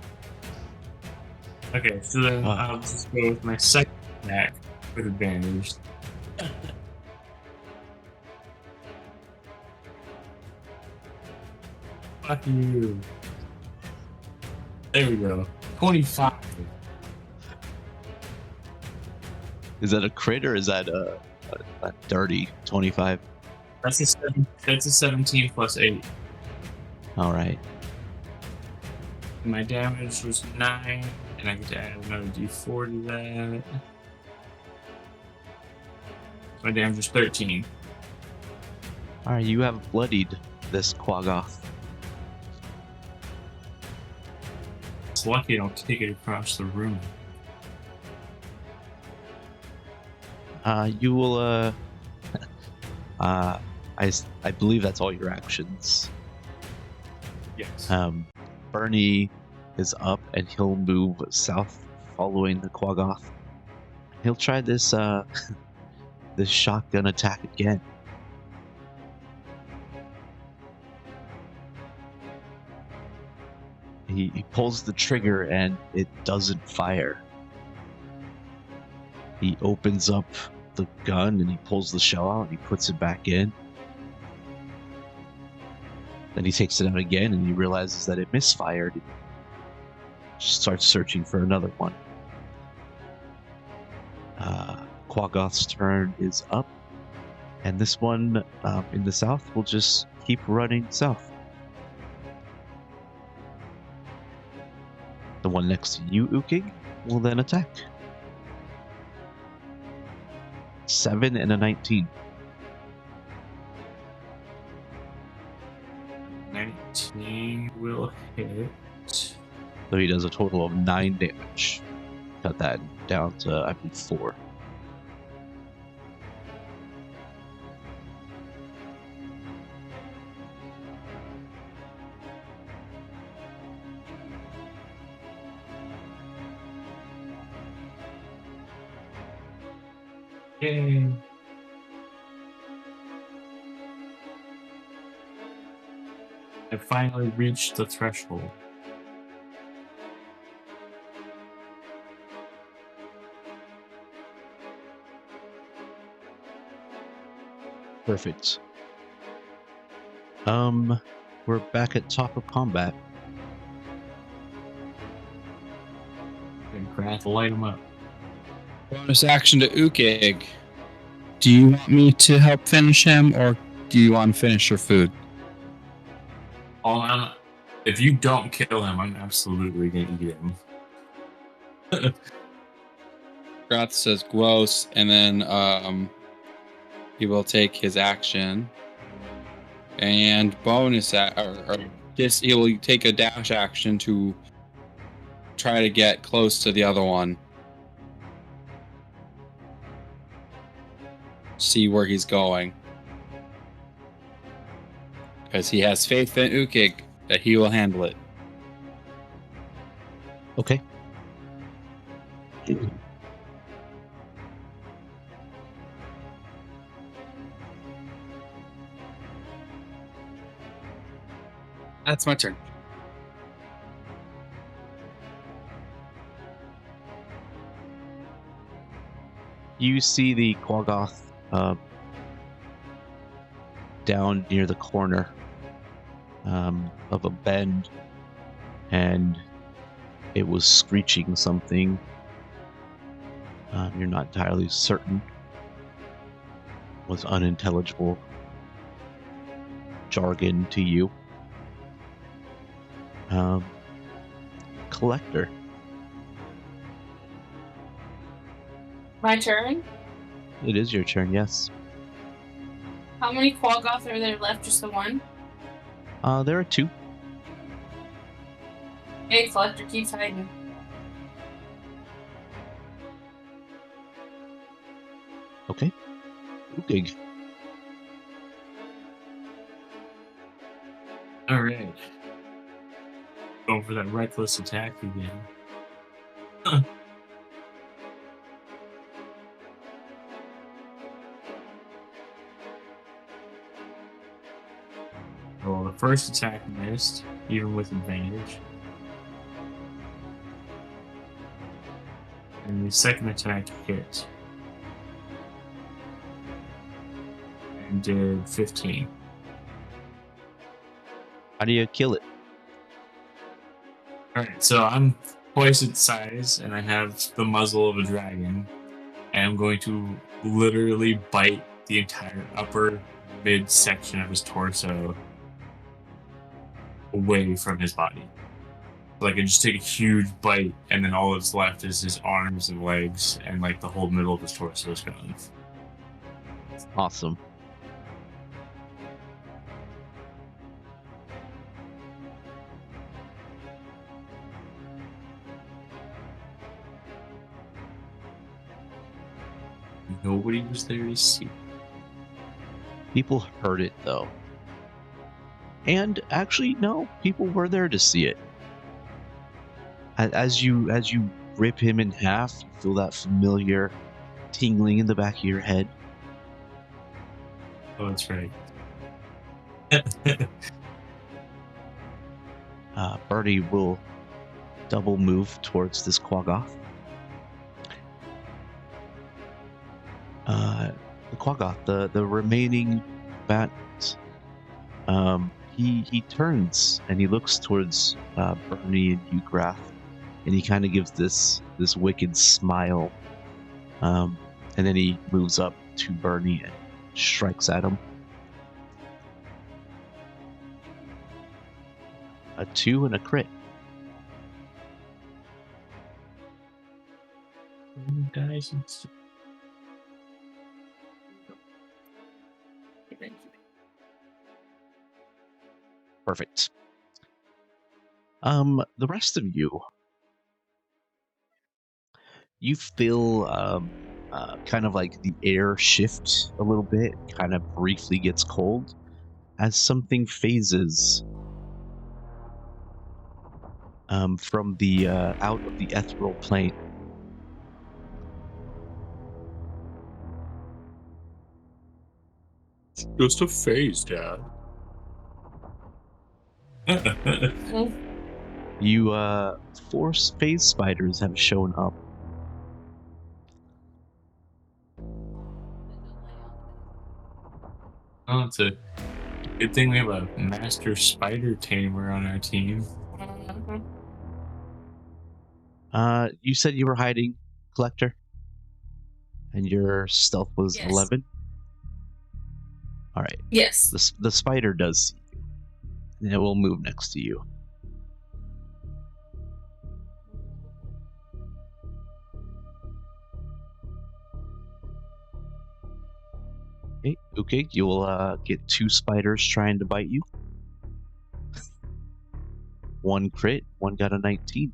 Okay, so then I'll just go with my second attack with advantage. Fuck you. There we go. 25. Is that a crit or is that a dirty 25? That's a 17 plus 8. All right. My damage was 9, and I get to add another d4 to that. My damage was 13. All right, you have bloodied this Quagoth. It's lucky I don't take it across the room. You will. I believe that's all your actions. Yes. Berny is up and he'll move south following the Quagoth. He'll try this this shotgun attack again. He pulls the trigger and it doesn't fire. He opens up the gun and he pulls the shell out and he puts it back in. Then he takes it out again and he realizes that it misfired. He starts searching for another one. Quagoth's turn is up, and this one in the south will just keep running south. The one next to you, Ukig, will then attack. 7 and a 19. hit. So he does a total of 9 damage. Cut that down to, I believe, 4. Yay. I finally reached the threshold. Perfect. We're back at top of combat. And Grath light him up. Bonus action to Ukig. Do you want me to help finish him, or do you want to finish your food? If you don't kill him, I'm absolutely gonna eat him. Grath says gross, and then he will take his action. And bonus he will take a dash action to try to get close to the other one. See where he's going. Because he has faith in Ukig that he will handle it. Okay. That's my turn. You see the Quagoth down near the corner of a bend, and it was screeching something. You're not entirely certain. It was unintelligible jargon to you. Collector. My turn? It is your turn, yes. How many Quagoth are there left? Just the one? There are 2. Hey, Collector keeps hiding. Okay. Ukig. Alright. Going for that reckless attack again. Well, the first attack missed, even with advantage. And the second attack hit. And did 15. How do you kill it? Alright, so I'm twice its size, and I have the muzzle of a dragon. And I'm going to literally bite the entire upper mid-section of his torso away from his body. So I can just take a huge bite, and then all that's left is his arms and legs, and like the whole middle of his torso is gone. Awesome. Nobody was there to see. People heard it though. And actually, no, people were there to see it. As you rip him in half, you feel that familiar tingling in the back of your head. Oh, that's right. Berny will double move towards this Quagoth. The Quagoth, the remaining bat, he turns and he looks towards Berny and you, Grath, and he kind of gives this wicked smile, and then he moves up to Berny and strikes at him. A 2 and a crit. Guys, Perfect. The rest of you, you feel kind of like the air shift a little bit, kind of briefly gets cold as something phases from the out of the ethereal plane. Just a phase, Dad. You, 4 phase spiders have shown up. Oh, it's a good thing we have a master spider tamer on our team. You said you were hiding, Collector? And your stealth was Yes. 11? Alright. Yes. The spider does see you. And it will move next to you. Okay, Ukig, you will get 2 spiders trying to bite you. 1 crit, 1 got a 19.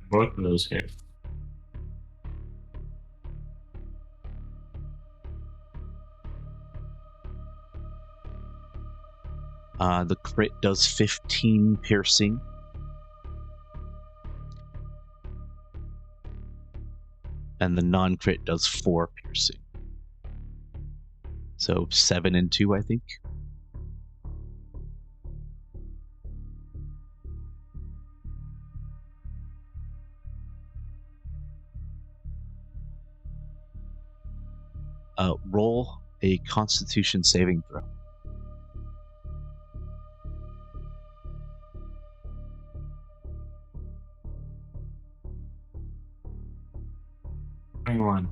Both of those hit. The crit does 15 piercing. And the non-crit does 4 piercing. So 7 and 2, I think. Roll a Constitution saving throw. Hang on.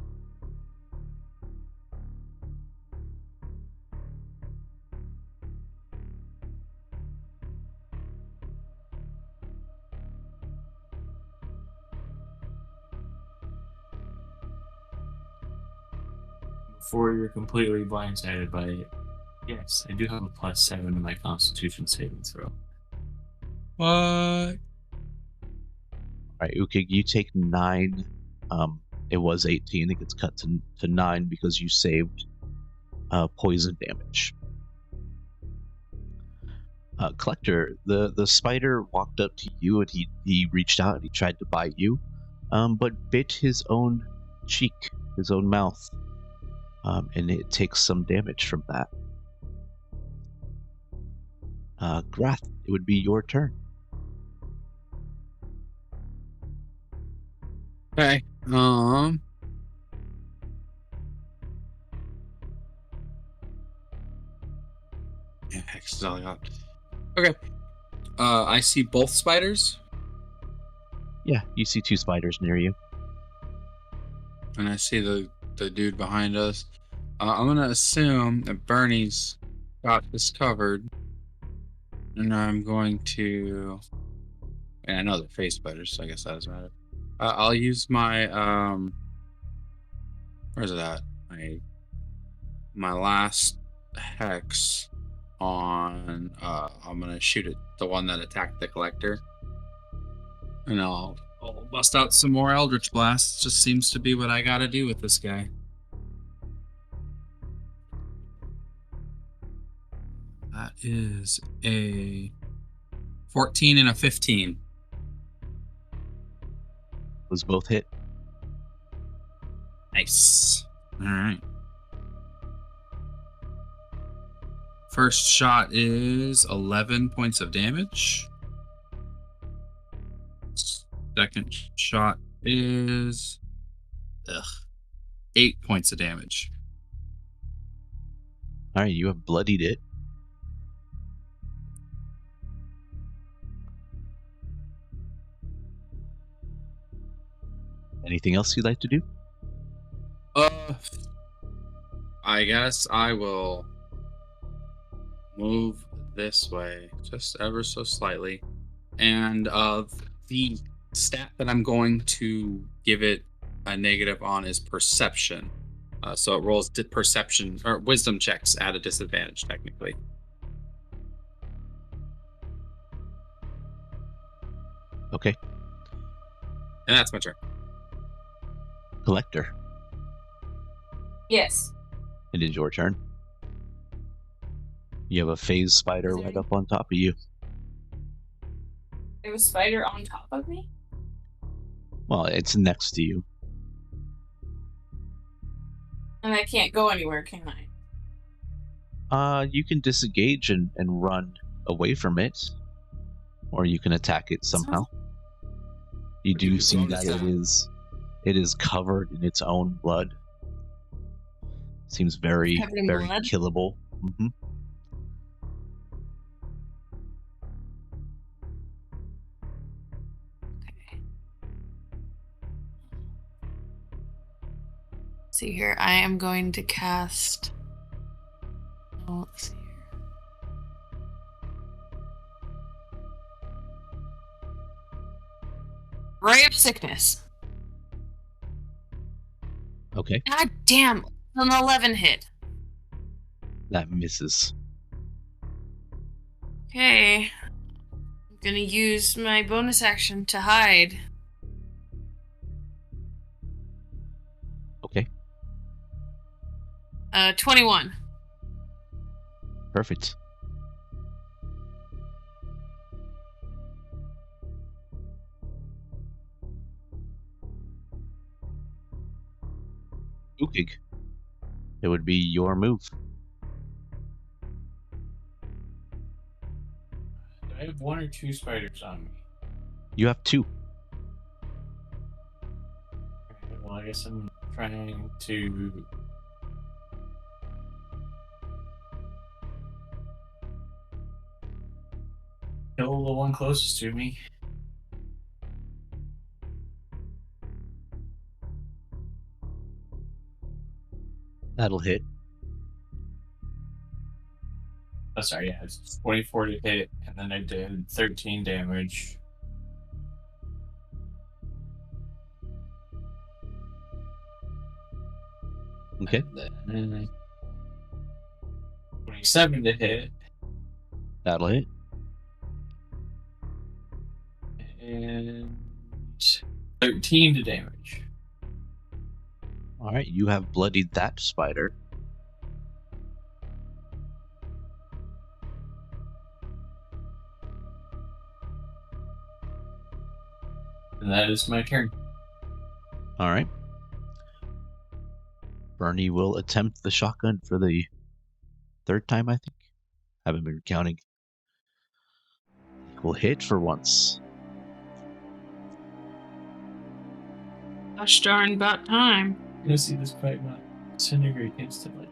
Before you're completely blindsided by it, yes, I do have a +7 in my Constitution saving throw. What? Alright, Ukig, you take 9. It was 18. It gets cut to 9 because you saved poison damage. Collector, the spider walked up to you and he reached out and he tried to bite you, but bit his own cheek, his own mouth, and it takes some damage from that. Grath, it would be your turn. Okay. Yeah, Hex is all I got. Okay. I see both spiders, Yeah, you see 2 spiders near you. and I see the dude behind us. I'm gonna assume that Bernie's got this covered, and I'm going to. And I know they're phase spiders, so I guess that doesn't matter. I'll use my where's it at? My last hex on I'm gonna shoot at the one that attacked the collector. And I'll bust out some more Eldritch Blasts. Just seems to be what I gotta do with this guy. That is a 14 and a 15. Those both hit. Nice. All right. First shot is 11 points of damage. Second shot is 8 points of damage. Alright, you have bloodied it. Anything else you'd like to do? I guess I will move this way just ever so slightly. And the stat that I'm going to give it a negative on is perception. So it rolls perception or wisdom checks at a disadvantage, technically. Okay. And that's my turn. Collector, Yes. it is your turn. You have a phase spider Is there right any- up on top of you. There was a spider on top of me? Well, it's next to you. And I can't go anywhere, can I? You can disengage and run away from it, or you can attack it somehow. You do you see roll that this it is covered in its own blood. Seems very, Covered in very blood? killable. Mm-hmm. Okay. See here, I am going to cast. Oh, let's see here. Ray of Sickness. Okay, God damn, an 11 hit. that misses. Okay. I'm gonna use my bonus action to hide. Okay, 21. perfect. Ukig, it would be your move. Do I have one or two spiders on me? You have 2. Okay, well, I guess I'm trying to. Kill the one closest to me. That'll hit. Oh, sorry, yeah, it's 24 to hit, and then I did 13 damage. Okay, And then 27 to hit, that'll hit. and 13 to damage. All right, you have bloodied that spider. And that is my turn. All right. Bernie will attempt the shotgun for the 3rd time, I think. Haven't been counting. Will hit for once. Gosh darn, about time. I'm gonna see this Quagoth disintegrate instantly.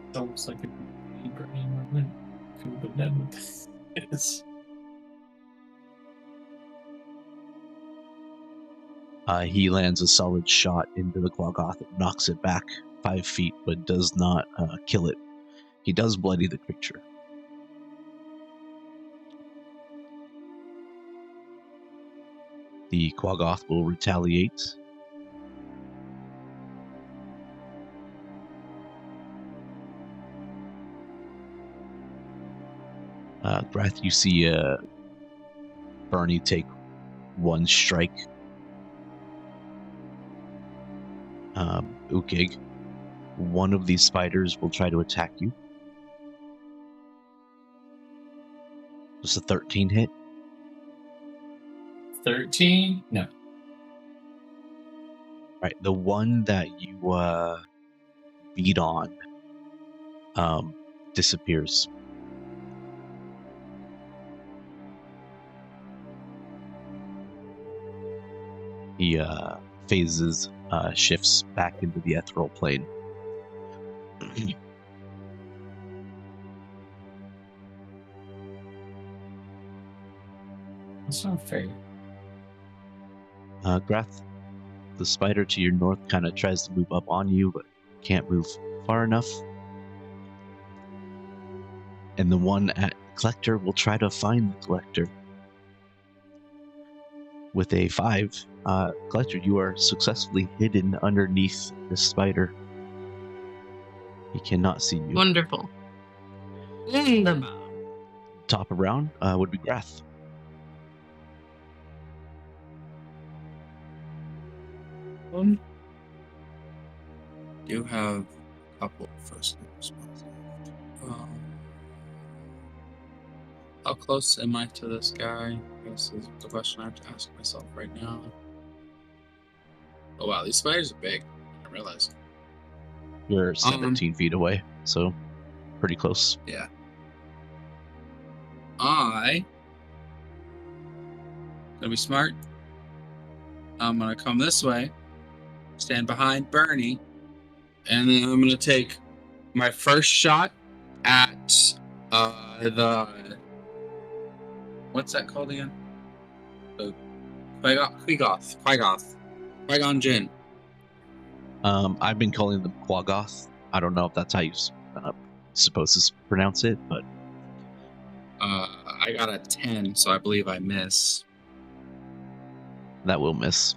It's almost like a burning moment. Could have been done with this. He lands a solid shot into the Quagoth. It knocks it back 5 feet, but does not kill it. He does bloody the creature. The Quagoth will retaliate. Grath, you see Bernie take 1 strike. Ukig, one of these spiders will try to attack you. Does a 13 hit? 13? No. Right, the one that you beat on disappears. He phases, shifts back into the ethereal plane. That's not fair. Grath, the spider to your north kind of tries to move up on you, but can't move far enough. And the one at Collector will try to find the Collector. With a 5, Collector, you are successfully hidden underneath this spider. He cannot see you. Wonderful. Wunderbar. Top of round would be Grath. You have a couple of first names. How close am I to this guy? I guess is the question I have to ask myself right now. Oh wow, these spiders are big. I didn't realize. You're 17 feet away, so pretty close. Yeah. Gonna be smart. I'm gonna come this way, stand behind Berny, and then I'm gonna take my first shot at the what's that called again? The Quagoth. Qui-Gon Jinn. I've been calling them Quagoth. I don't know if that's how you supposed to pronounce it, but I got a 10, so I believe I miss. that will miss.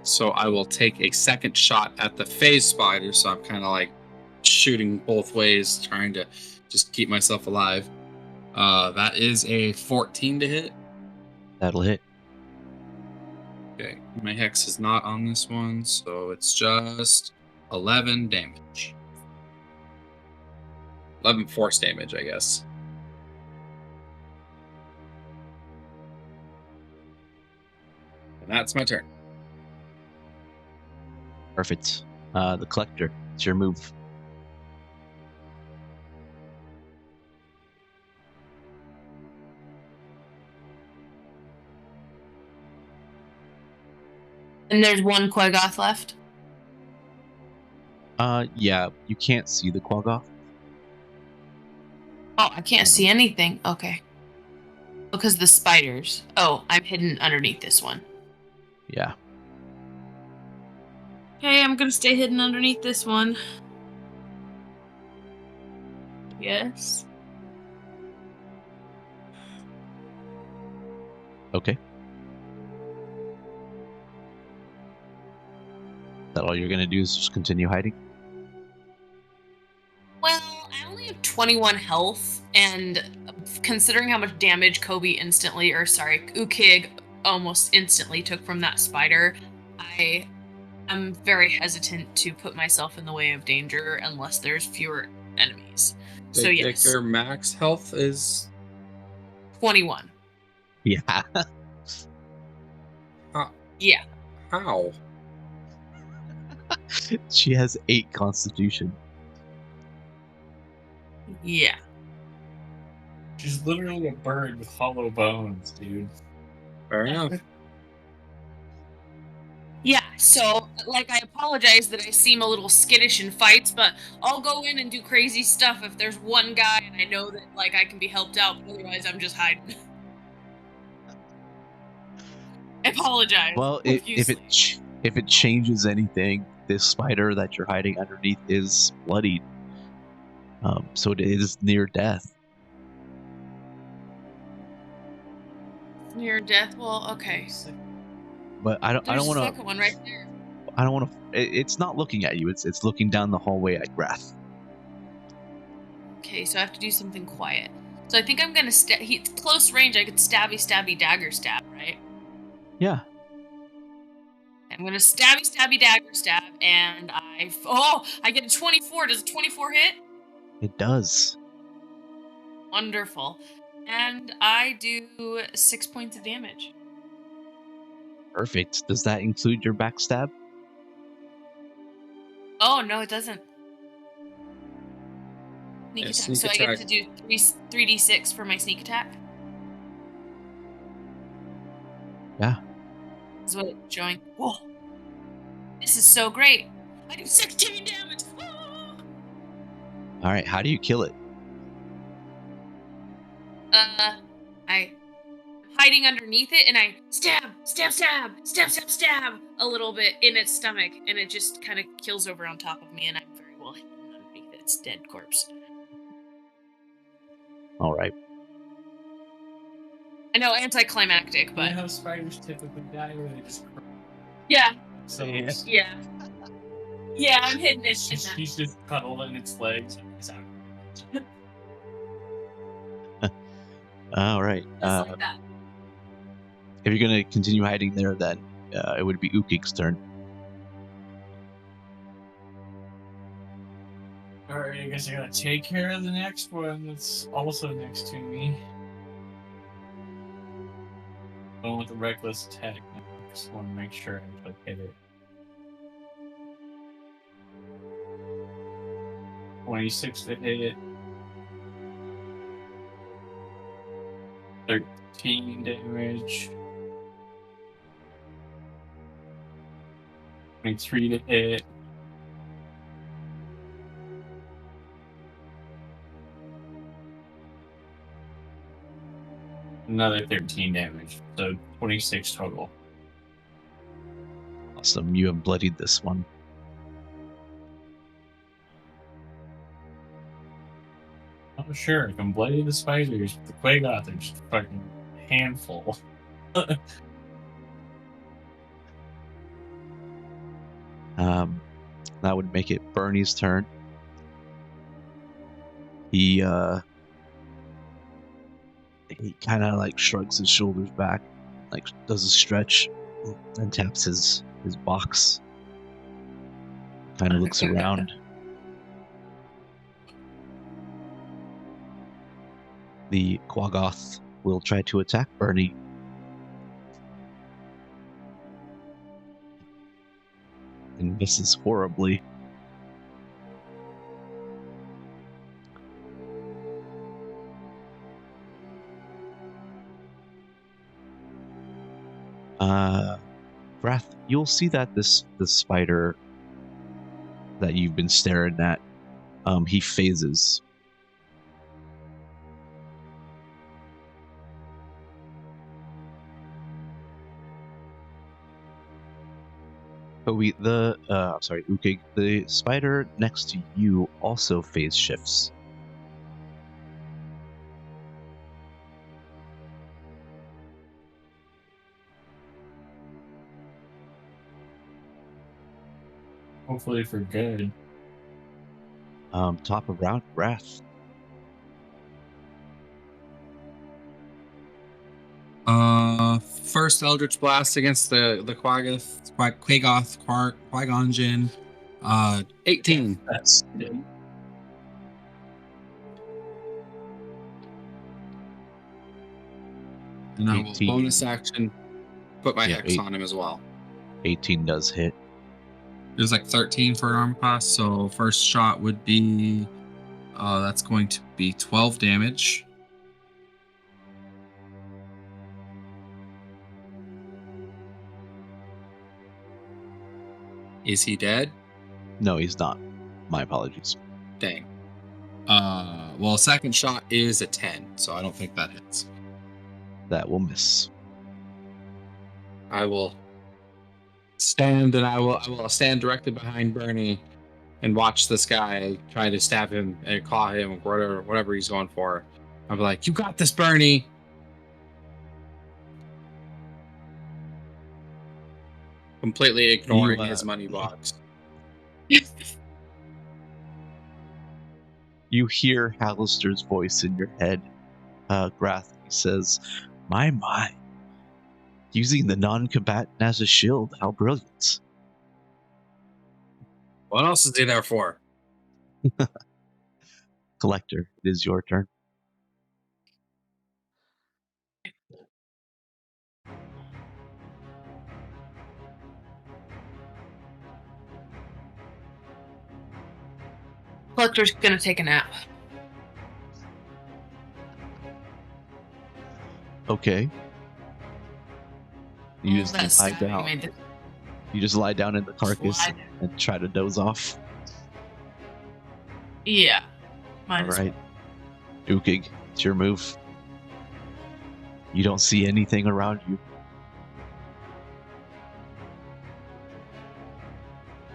So I will take a second shot at the phase spider, so I'm kind of like shooting both ways, trying to just keep myself alive. That is a 14 to hit. That'll hit. Okay, my hex is not on this one, so it's just 11 damage. 11 force damage, I guess. And that's my turn. Perfect. The Collector, it's your move. And there's one Quagoth left. Yeah, you can't see the Quagoth. Oh, I can't see anything. Okay. Because the spiders. Oh, I'm hidden underneath this one. Yeah. Okay, I'm gonna stay hidden underneath this one. Yes. Okay. That all you're gonna do is just continue hiding? Well, I only have 21 health, and considering how much damage Ukig almost instantly took from that spider, I am very hesitant to put myself in the way of danger unless there's fewer enemies. So yes, Their max health is 21. Yeah. Yeah. How? She has 8 Constitution. Yeah. She's literally a bird with hollow bones, dude. Fair enough. Yeah, so, I apologize that I seem a little skittish in fights, but I'll go in and do crazy stuff if there's one guy and I know that, I can be helped out, but otherwise I'm just hiding. I apologize. Well, if it changes anything, this spider that you're hiding underneath is bloodied. So it is near death. Near death? Well, okay. But I don't There's want a to. second one right there. I don't want to. It's not looking at you. It's looking down the hallway at Grath. Okay, so I have to do something quiet. So I think I'm gonna close range. I could stabby, dagger, stab, right? Yeah. I'm gonna stabby, dagger, stab, and I get a 24. Does a 24 hit? It does. Wonderful. And I do 6 points of damage. Perfect. Does that include your backstab? Oh no, it doesn't. Sneak Yeah, attack. sneak So I attack. get to do 3d6 for my sneak attack. Yeah. Is what it's showing. Whoa. This is so great. I do 16 damage. Ah! All right. How do you kill it? I'm hiding underneath it, and I stab a little bit in its stomach, and it just kind of kills over on top of me, and I'm very well hidden underneath its dead corpse. All right. I know, anticlimactic, But but how spiders typically die when they just crawl. yeah, So yeah, I'm hidden in that. he's just cuddled in its legs and he's out. All right. Just like that. If you're going to continue hiding there, then it would be Ukig's turn. Alright, I guess I gotta take care of the next one that's also next to me. Going with the reckless attack. I just want to make sure I actually hit it. 26 to hit. 13 damage. 23 to hit. Another 13 damage. So 26 total. Awesome. You have bloodied this one. Oh, sure. I can bloody the spiders. The Quagoth are just a fucking handful. That would make it Bernie's turn. He kind of like shrugs his shoulders back, like does a stretch, and taps his box. Kind of looks around. The Quagoth will try to attack Bernie. And misses horribly. Grath, you'll see that this spider that you've been staring at, he phases. Koby, Ukig, the spider next to you also phase shifts. Hopefully for good. Top of round, Grath. First Eldritch Blast against the Quagoth, Qui-Gon 18. That's And I will 18. bonus action put my Yeah, hex on him as well. 18 does hit. It was like 13 for armor class, so first shot would be that's going to be 12 damage. Is he dead? No, he's not. My apologies. Dang. Well, second shot is a 10, so I don't think that hits. That will miss. I will stand and I will stand directly behind Bernie and watch this guy try to stab him and claw him, whatever he's going for. I'll be like, "You got this, Bernie." Completely ignoring his money box. You hear Hallister's voice in your head. Grath, he says, My. Using the non-combatant as a shield. How brilliant. What else is he there for? Collector, it is your turn. Collector's gonna take a nap. Okay. You just That's lie stabbing down. made You just lie down in the carcass Lie- and try to doze off. Yeah. All right. Ukig, it's your move. You don't see anything around you.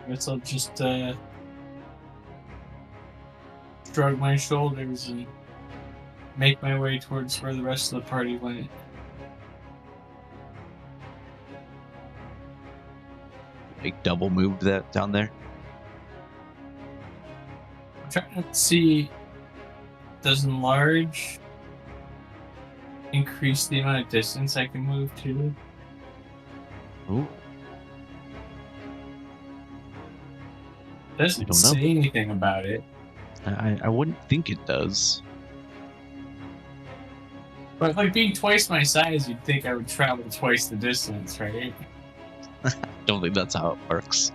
I guess I'll just shrug my shoulders and make my way towards where the rest of the party went. Like double moved that down there. I'm trying to see, does enlarge increase the amount of distance I can move to? Ooh, Doesn't don't know. say anything about it. I wouldn't think it does. But like being twice my size, you'd think I would travel twice the distance, right? Don't think that's how it works.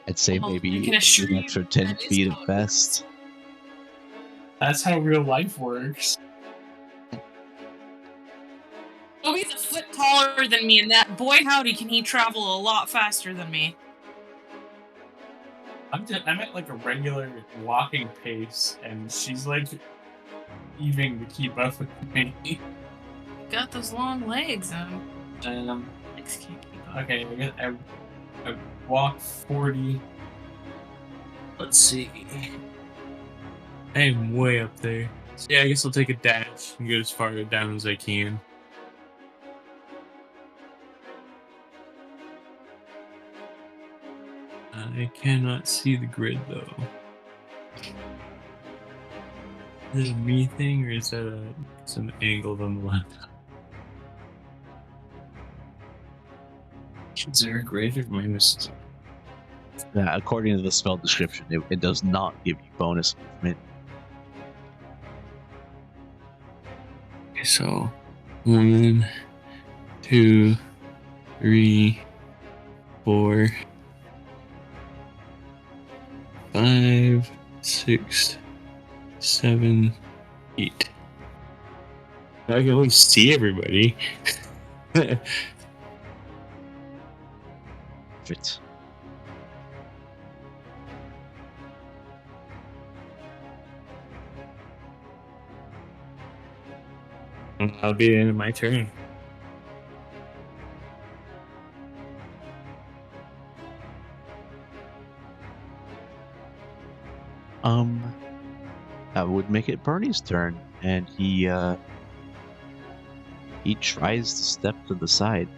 I'd say Well, I maybe can assure an you extra 10 that is feet how at it best. That's how real life works. Kobe's a foot taller than me, and that boy howdy can he travel a lot faster than me. I'm at like a regular walking pace, and she's like heaving to keep up with me. Got those long legs. Um, Legs can't keep up. okay, I walk 40. Let's see. I am way up there. So yeah, I guess I'll take a dash and get as far down as I can. I cannot see the grid though. Is it a me thing or is that some angle on the left? Is there a grid or am I missing? Yeah, according to the spell description, it does not give you bonus movement. Okay, so 1, 2, 3, 4, 5, 6, 7, 8. I can only see everybody. Fit. That'll be the end of my turn. That would make it Bernie's turn, and he tries to step to the side.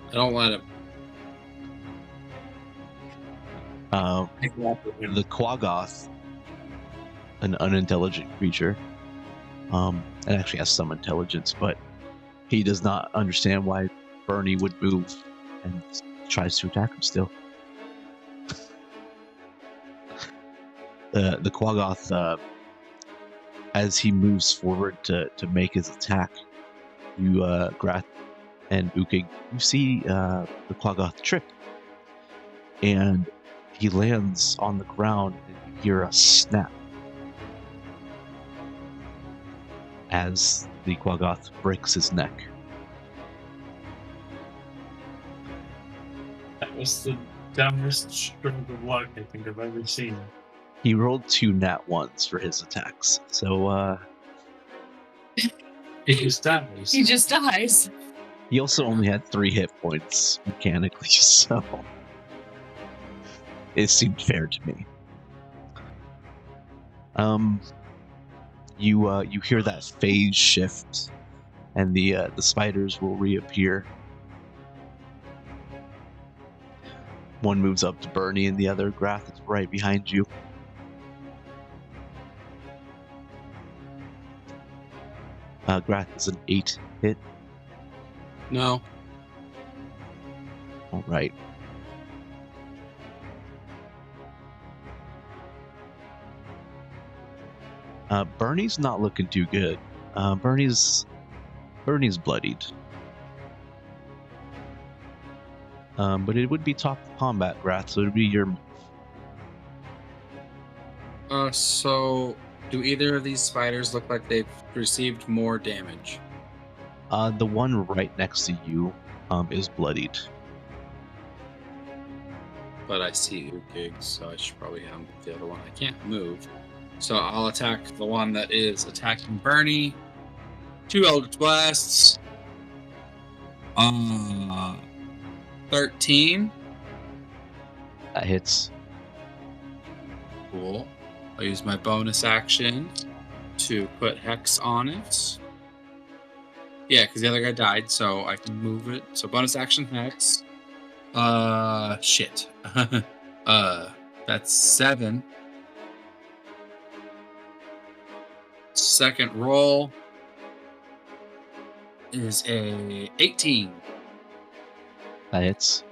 I don't let him. The Quagoth, an unintelligent creature, it actually has some intelligence, but he does not understand why Bernie would move and tries to attack him still. The Quagoth, as he moves forward to make his attack, you, Grath and Ukig, you see the Quagoth trip, and he lands on the ground, and you hear a snap as the Quagoth breaks his neck. That was the dumbest stroke of luck I think I've ever seen. He rolled 2 nat 1s for his attacks, so He just dies. He just dies. he also only had 3 hit points mechanically, so it seemed fair to me. You hear that phase shift, and the spiders will reappear. One moves up to Bernie, and the other, Grath, is right behind you. Grath is an 8 hit. No. All right. Bernie's not looking too good. Bernie's bloodied. But it would be top combat, Grath, so it would be your move. So do either of these spiders look like they've received more damage? The one right next to you is bloodied. But I see Ukig, so I should probably have the other one. I can't move. So I'll attack the one that is attacking Bernie. 2 Eldritch Blasts. 13. That hits. Cool. I'll use my bonus action to put Hex on it. Yeah, because the other guy died, so I can move it. So bonus action Hex. Shit. That's 7. Second roll is a 18. That hits.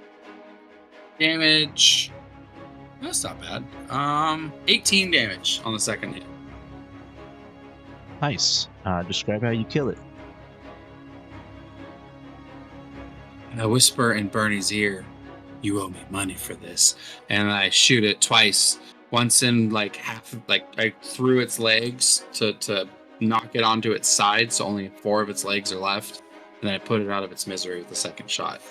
Damage. That's not bad. 18 damage on the second hit. Nice. Describe how you kill it. And I whisper in Bernie's ear, "You owe me money for this." And I shoot it twice. Once in like half, like I threw its legs to knock it onto its side, so only 4 of its legs are left. And then I put it out of its misery with the second shot.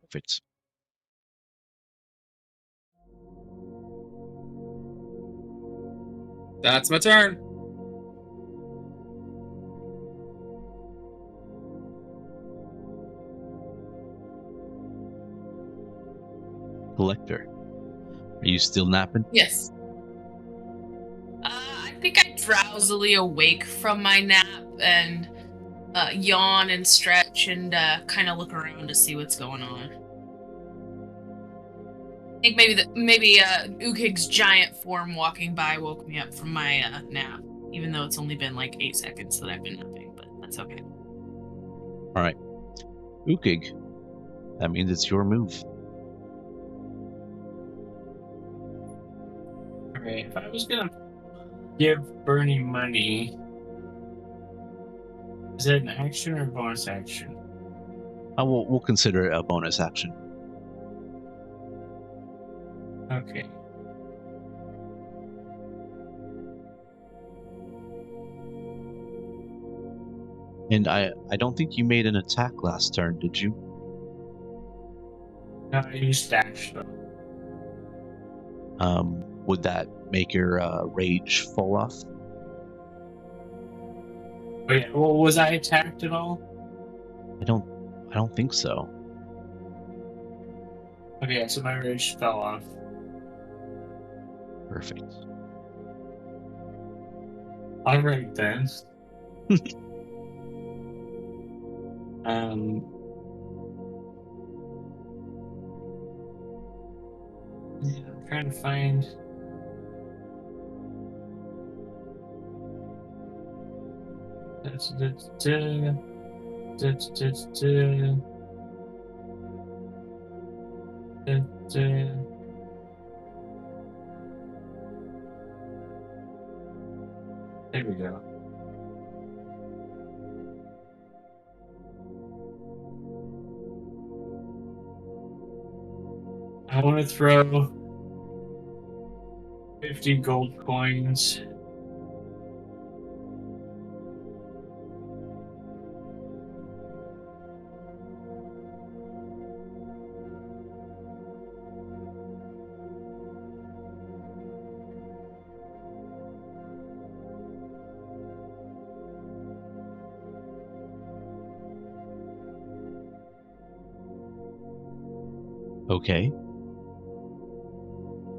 Perfect. That's my turn. Collector. Are you still napping? Yes. I think I drowsily awake from my nap and yawn and stretch and kind of look around to see what's going on. I think maybe Ukig's giant form walking by woke me up from my nap, even though it's only been like 8 seconds that I've been napping, but that's okay. All right. Ukig. That means it's your move. Alright, if I was gonna give Bernie money, is it an action or a bonus action? We'll consider it a bonus action. Okay. And I don't think you made an attack last turn, did you? No, I used dash though. Would that make your rage fall off? Oh yeah, well, was I attacked at all? I don't think so. Okay, yeah, so my rage fell off. Perfect. Alright then. Yeah, I'm trying to find. There we go. I want to throw 50 gold coins. Okay.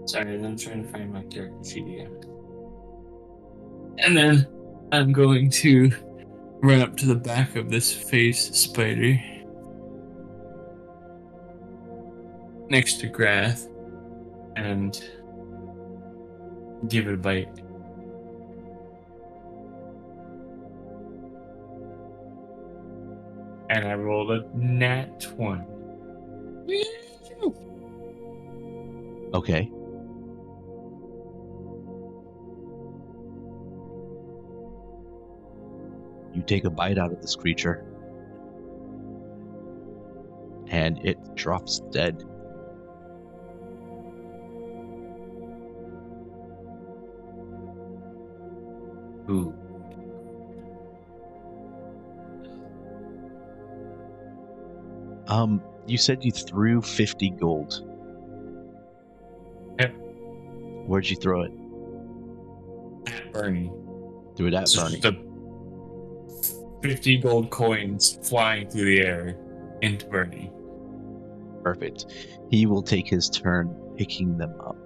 Sorry, I'm trying to find my character sheet again. And then I'm going to run up to the back of this face spider next to Grath and give it a bite. And I rolled a nat 20. Okay. You take a bite out of this creature, and it drops dead. Ooh. You said you threw 50 gold. Yep. Where'd you throw it? At Bernie. Threw it at So Bernie. the 50 gold coins flying through the air into Bernie. Perfect. He will take his turn picking them up.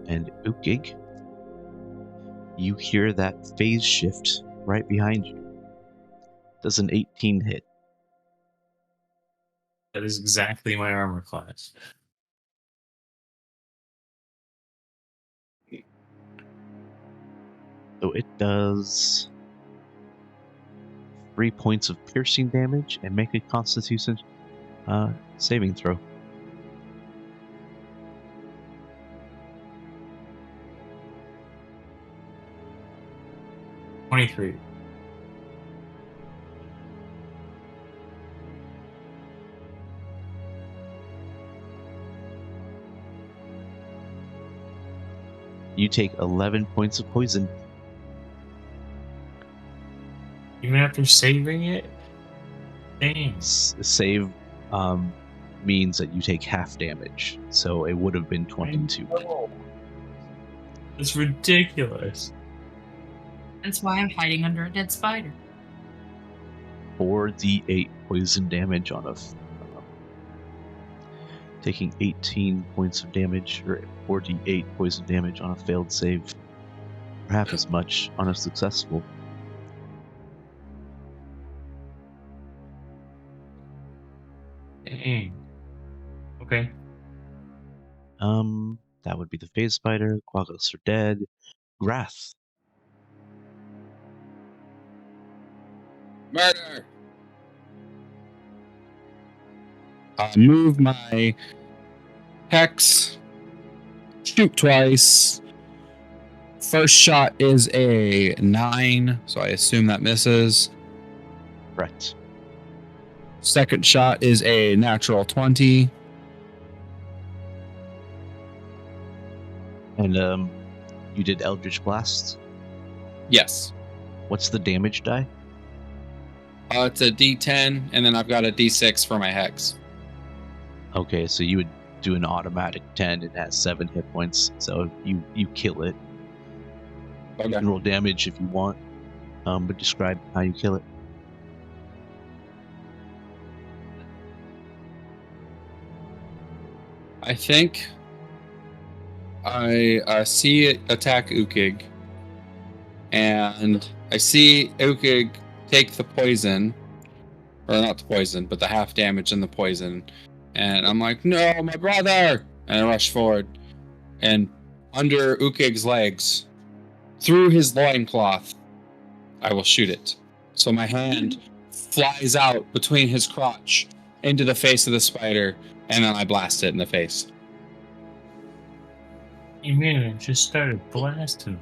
And Ukig, You hear that phase shift right behind you. Does an 18 hit? That is exactly my armor class. So it does 3 points of piercing damage and make a Constitution saving throw. $23. You take 11 points of poison. Even after saving it? Dang. Save means that you take half damage, so it would have been 22. It's ridiculous. That's why I'm hiding under a dead spider. 4d8 poison damage on a taking 18 points of damage, or 4d8 poison damage on a failed save, or half as much on a successful. Dang. Okay. That would be the phase spider. Quagoths are dead. Grath. Murder! Move my hex. Shoot twice. First shot is a 9, so I assume that misses. Correct. Second shot is a natural 20. And you did Eldritch Blast. Yes. What's the damage die? It's a D10, and then I've got a D6 for my hex. Okay, so you would do an automatic 10. It has 7 hit points, so you kill it. You Okay. can roll damage if you want, but describe how you kill it. I think I see it attack Ukig, and I see Ukig take the poison, or not the poison, but the half damage and the poison, and I'm like, no, my brother! And I rush forward, and under Ukig's legs, through his loincloth, I will shoot it. So my hand flies out between his crotch into the face of the spider, and then I blast it in the face. Hey man, it just started blasting.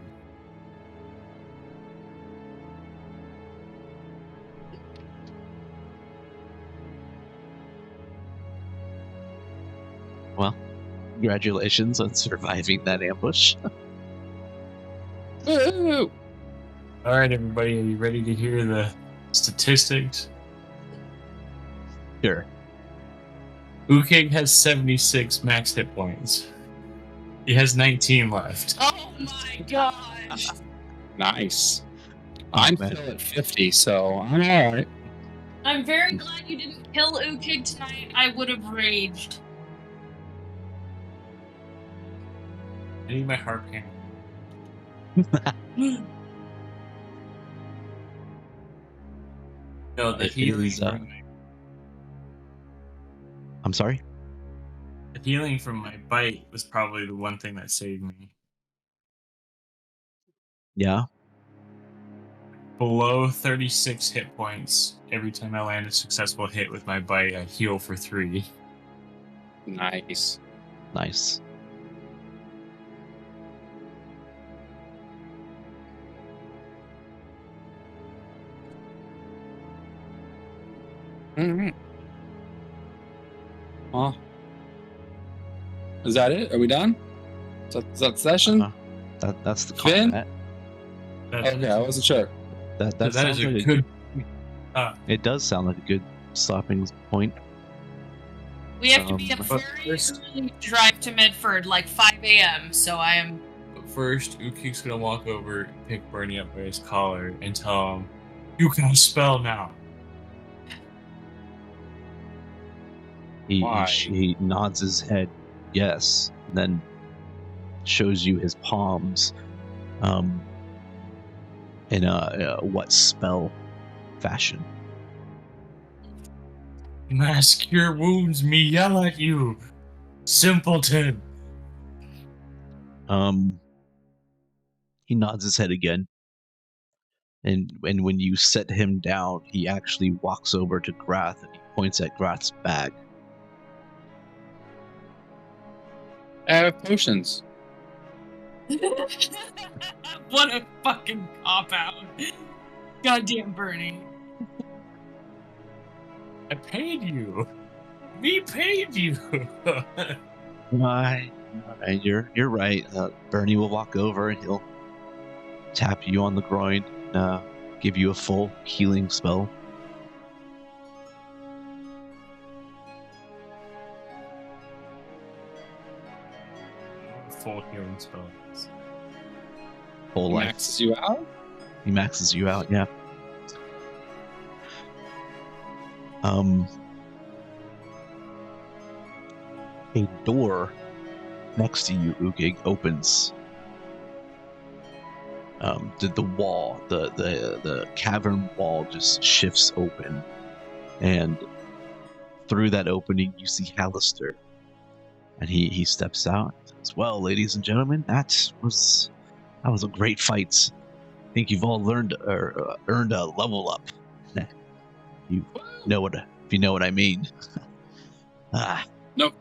Well, congratulations on surviving that ambush. Woo! All right, everybody, are you ready to hear the statistics? Sure. Ukig has 76 max hit points. He has 19 left. Oh my gosh! Nice. Oh, I'm man. still at 50, so I'm alright. I'm very glad you didn't kill Ukig tonight. I would have raged. I need my heart pan. No, the It healing. is, I'm sorry? The healing from my bite was probably the one thing that saved me. Yeah. Below 36 hit points, every time I land a successful hit with my bite, I heal for 3. Nice. Nice. Alright. Well, is that it? Are we done? Is that session? That's the Finn? combat. Okay, I wasn't sure. That That sounds is a like good. it does sound like a good stopping point. We have to be up But very first- early to drive to Medford, like 5 a.m. So I am. But first, Ukig's gonna walk over, pick Bernie up by his collar, and tell him, "You can spell now." Why? He nods his head, yes, and then shows you his palms. in a what spell fashion. Mask your wounds, me yell at you, simpleton. He nods his head again. And when you set him down, he actually walks over to Grath and he points at Grath's bag. I have potions. What a fucking cop-out. Goddamn Bernie. I paid you. Me paid you. Why? You're right. Bernie will walk over and he'll tap you on the groin and give you a full healing spell. Full healing spells. Whole life. Maxes you out? He maxes you out, yeah. A door next to you, Ukig, opens. The wall, the cavern wall just shifts open, and through that opening you see Hallister, and he steps out. Says, "Well, ladies and gentlemen, that was a great fight. I think you've all learned or earned a level up. You know what if you know what I mean." No.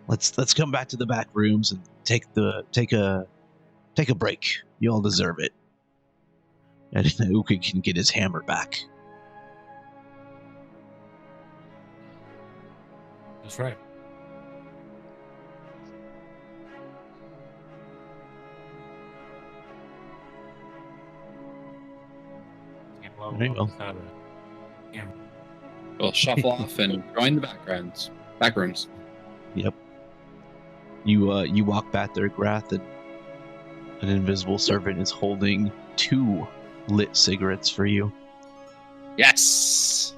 Let's come back to the back rooms and take a break. You all deserve it. And Ukig can get his hammer back. That's right. Very well. We'll shuffle off and join the back rooms. Yep. You walk back there, Grath, and an invisible servant is holding 2 lit cigarettes for you. Yes!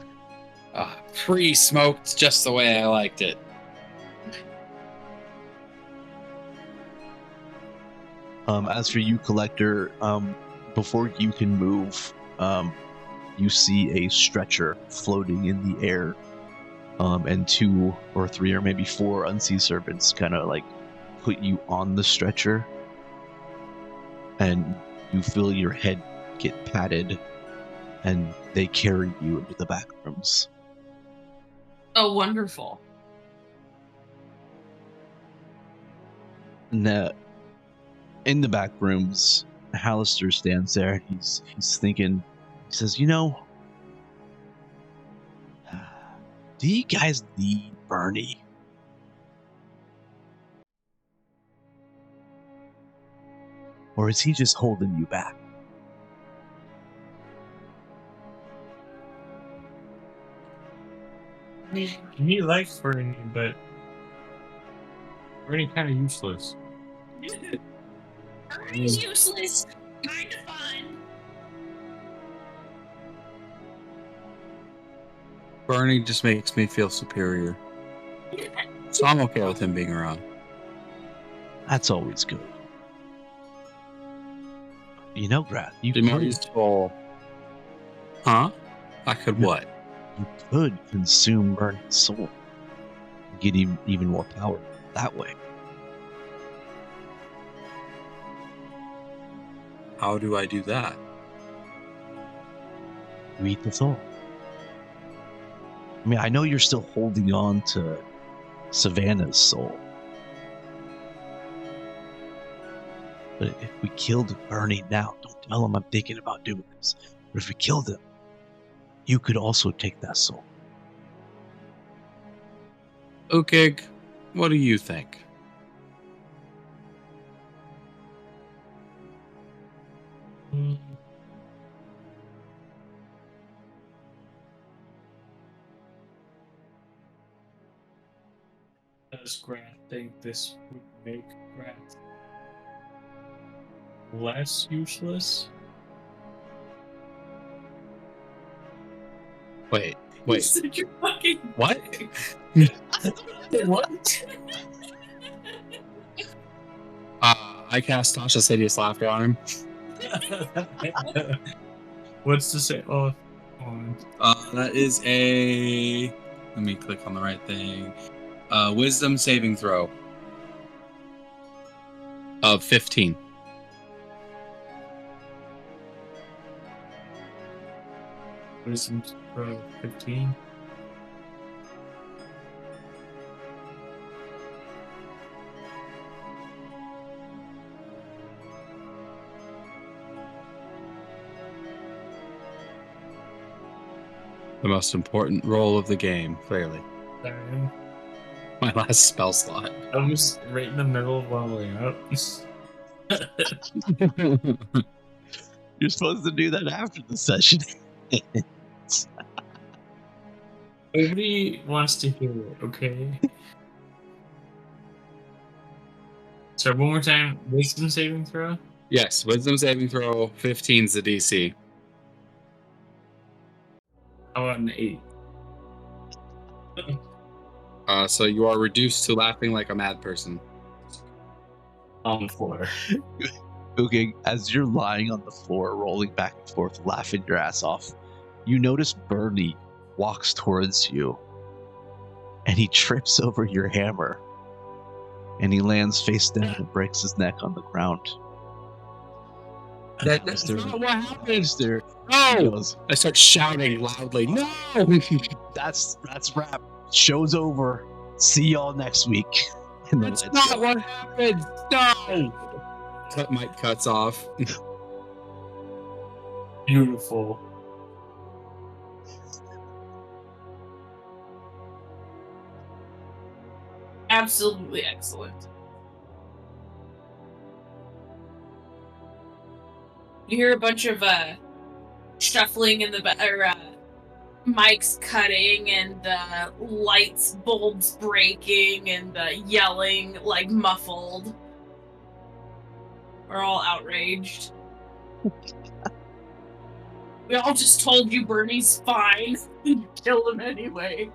Pre-smoked just the way I liked it. As for you, Collector, before you can move, you see a stretcher floating in the air, and 2 or 3 or maybe 4 unsea servants kind of like put you on the stretcher, and you feel your head get patted, and they carry you into the back rooms. Oh, wonderful. And in the back rooms, Hallister stands there. He's thinking. He says, "You know, do you guys need Berny? Or is he just holding you back?" He likes Bernie, but Bernie kind of useless. Bernie's useless. Kind of fun. Bernie just makes me feel superior. So I'm okay with him being around. That's always good. You know, Grath, you Be more useful. Huh? I could what? You could consume Bernie's soul. Get even more power that way. How do I do that? You eat the soul. I mean, I know you're still holding on to Savannah's soul. But if we killed Bernie now, don't tell him I'm thinking about doing this. But if we killed him, you could also take that soul. Ukig, what do you think? Does Grath think this would make Grath less useless? Wait. You said you're fucking What? What? I cast Tasha's hideous laughter on him. What's to say? Oh, hold on. That is a. Let me click on the right thing. Wisdom saving throw of 15. Wisdom throw 15. The most important roll of the game, clearly. Sorry. My last spell slot. I was right in the middle of leveling up. You're supposed to do that after the session. Nobody wants to hear it, okay? So one more time, wisdom saving throw? Yes, wisdom saving throw 15 is the DC. How about an 8? So you are reduced to laughing like a mad person. On the floor. Okay, as you're lying on the floor, rolling back and forth, laughing your ass off, you notice Berny walks towards you, and he trips over your hammer, and he lands face down and breaks his neck on the ground. That's not what happened. Mister, No! he goes, I start shouting loudly. No! that's wrap. Show's over. See y'all next week. And then That's let's not go. what happened. No! Mike cuts off. Beautiful. Absolutely excellent. You hear a bunch of shuffling in the mics cutting and lights bulbs breaking and yelling like muffled. We're all outraged. We all just told you Bernie's fine. You killed him anyway.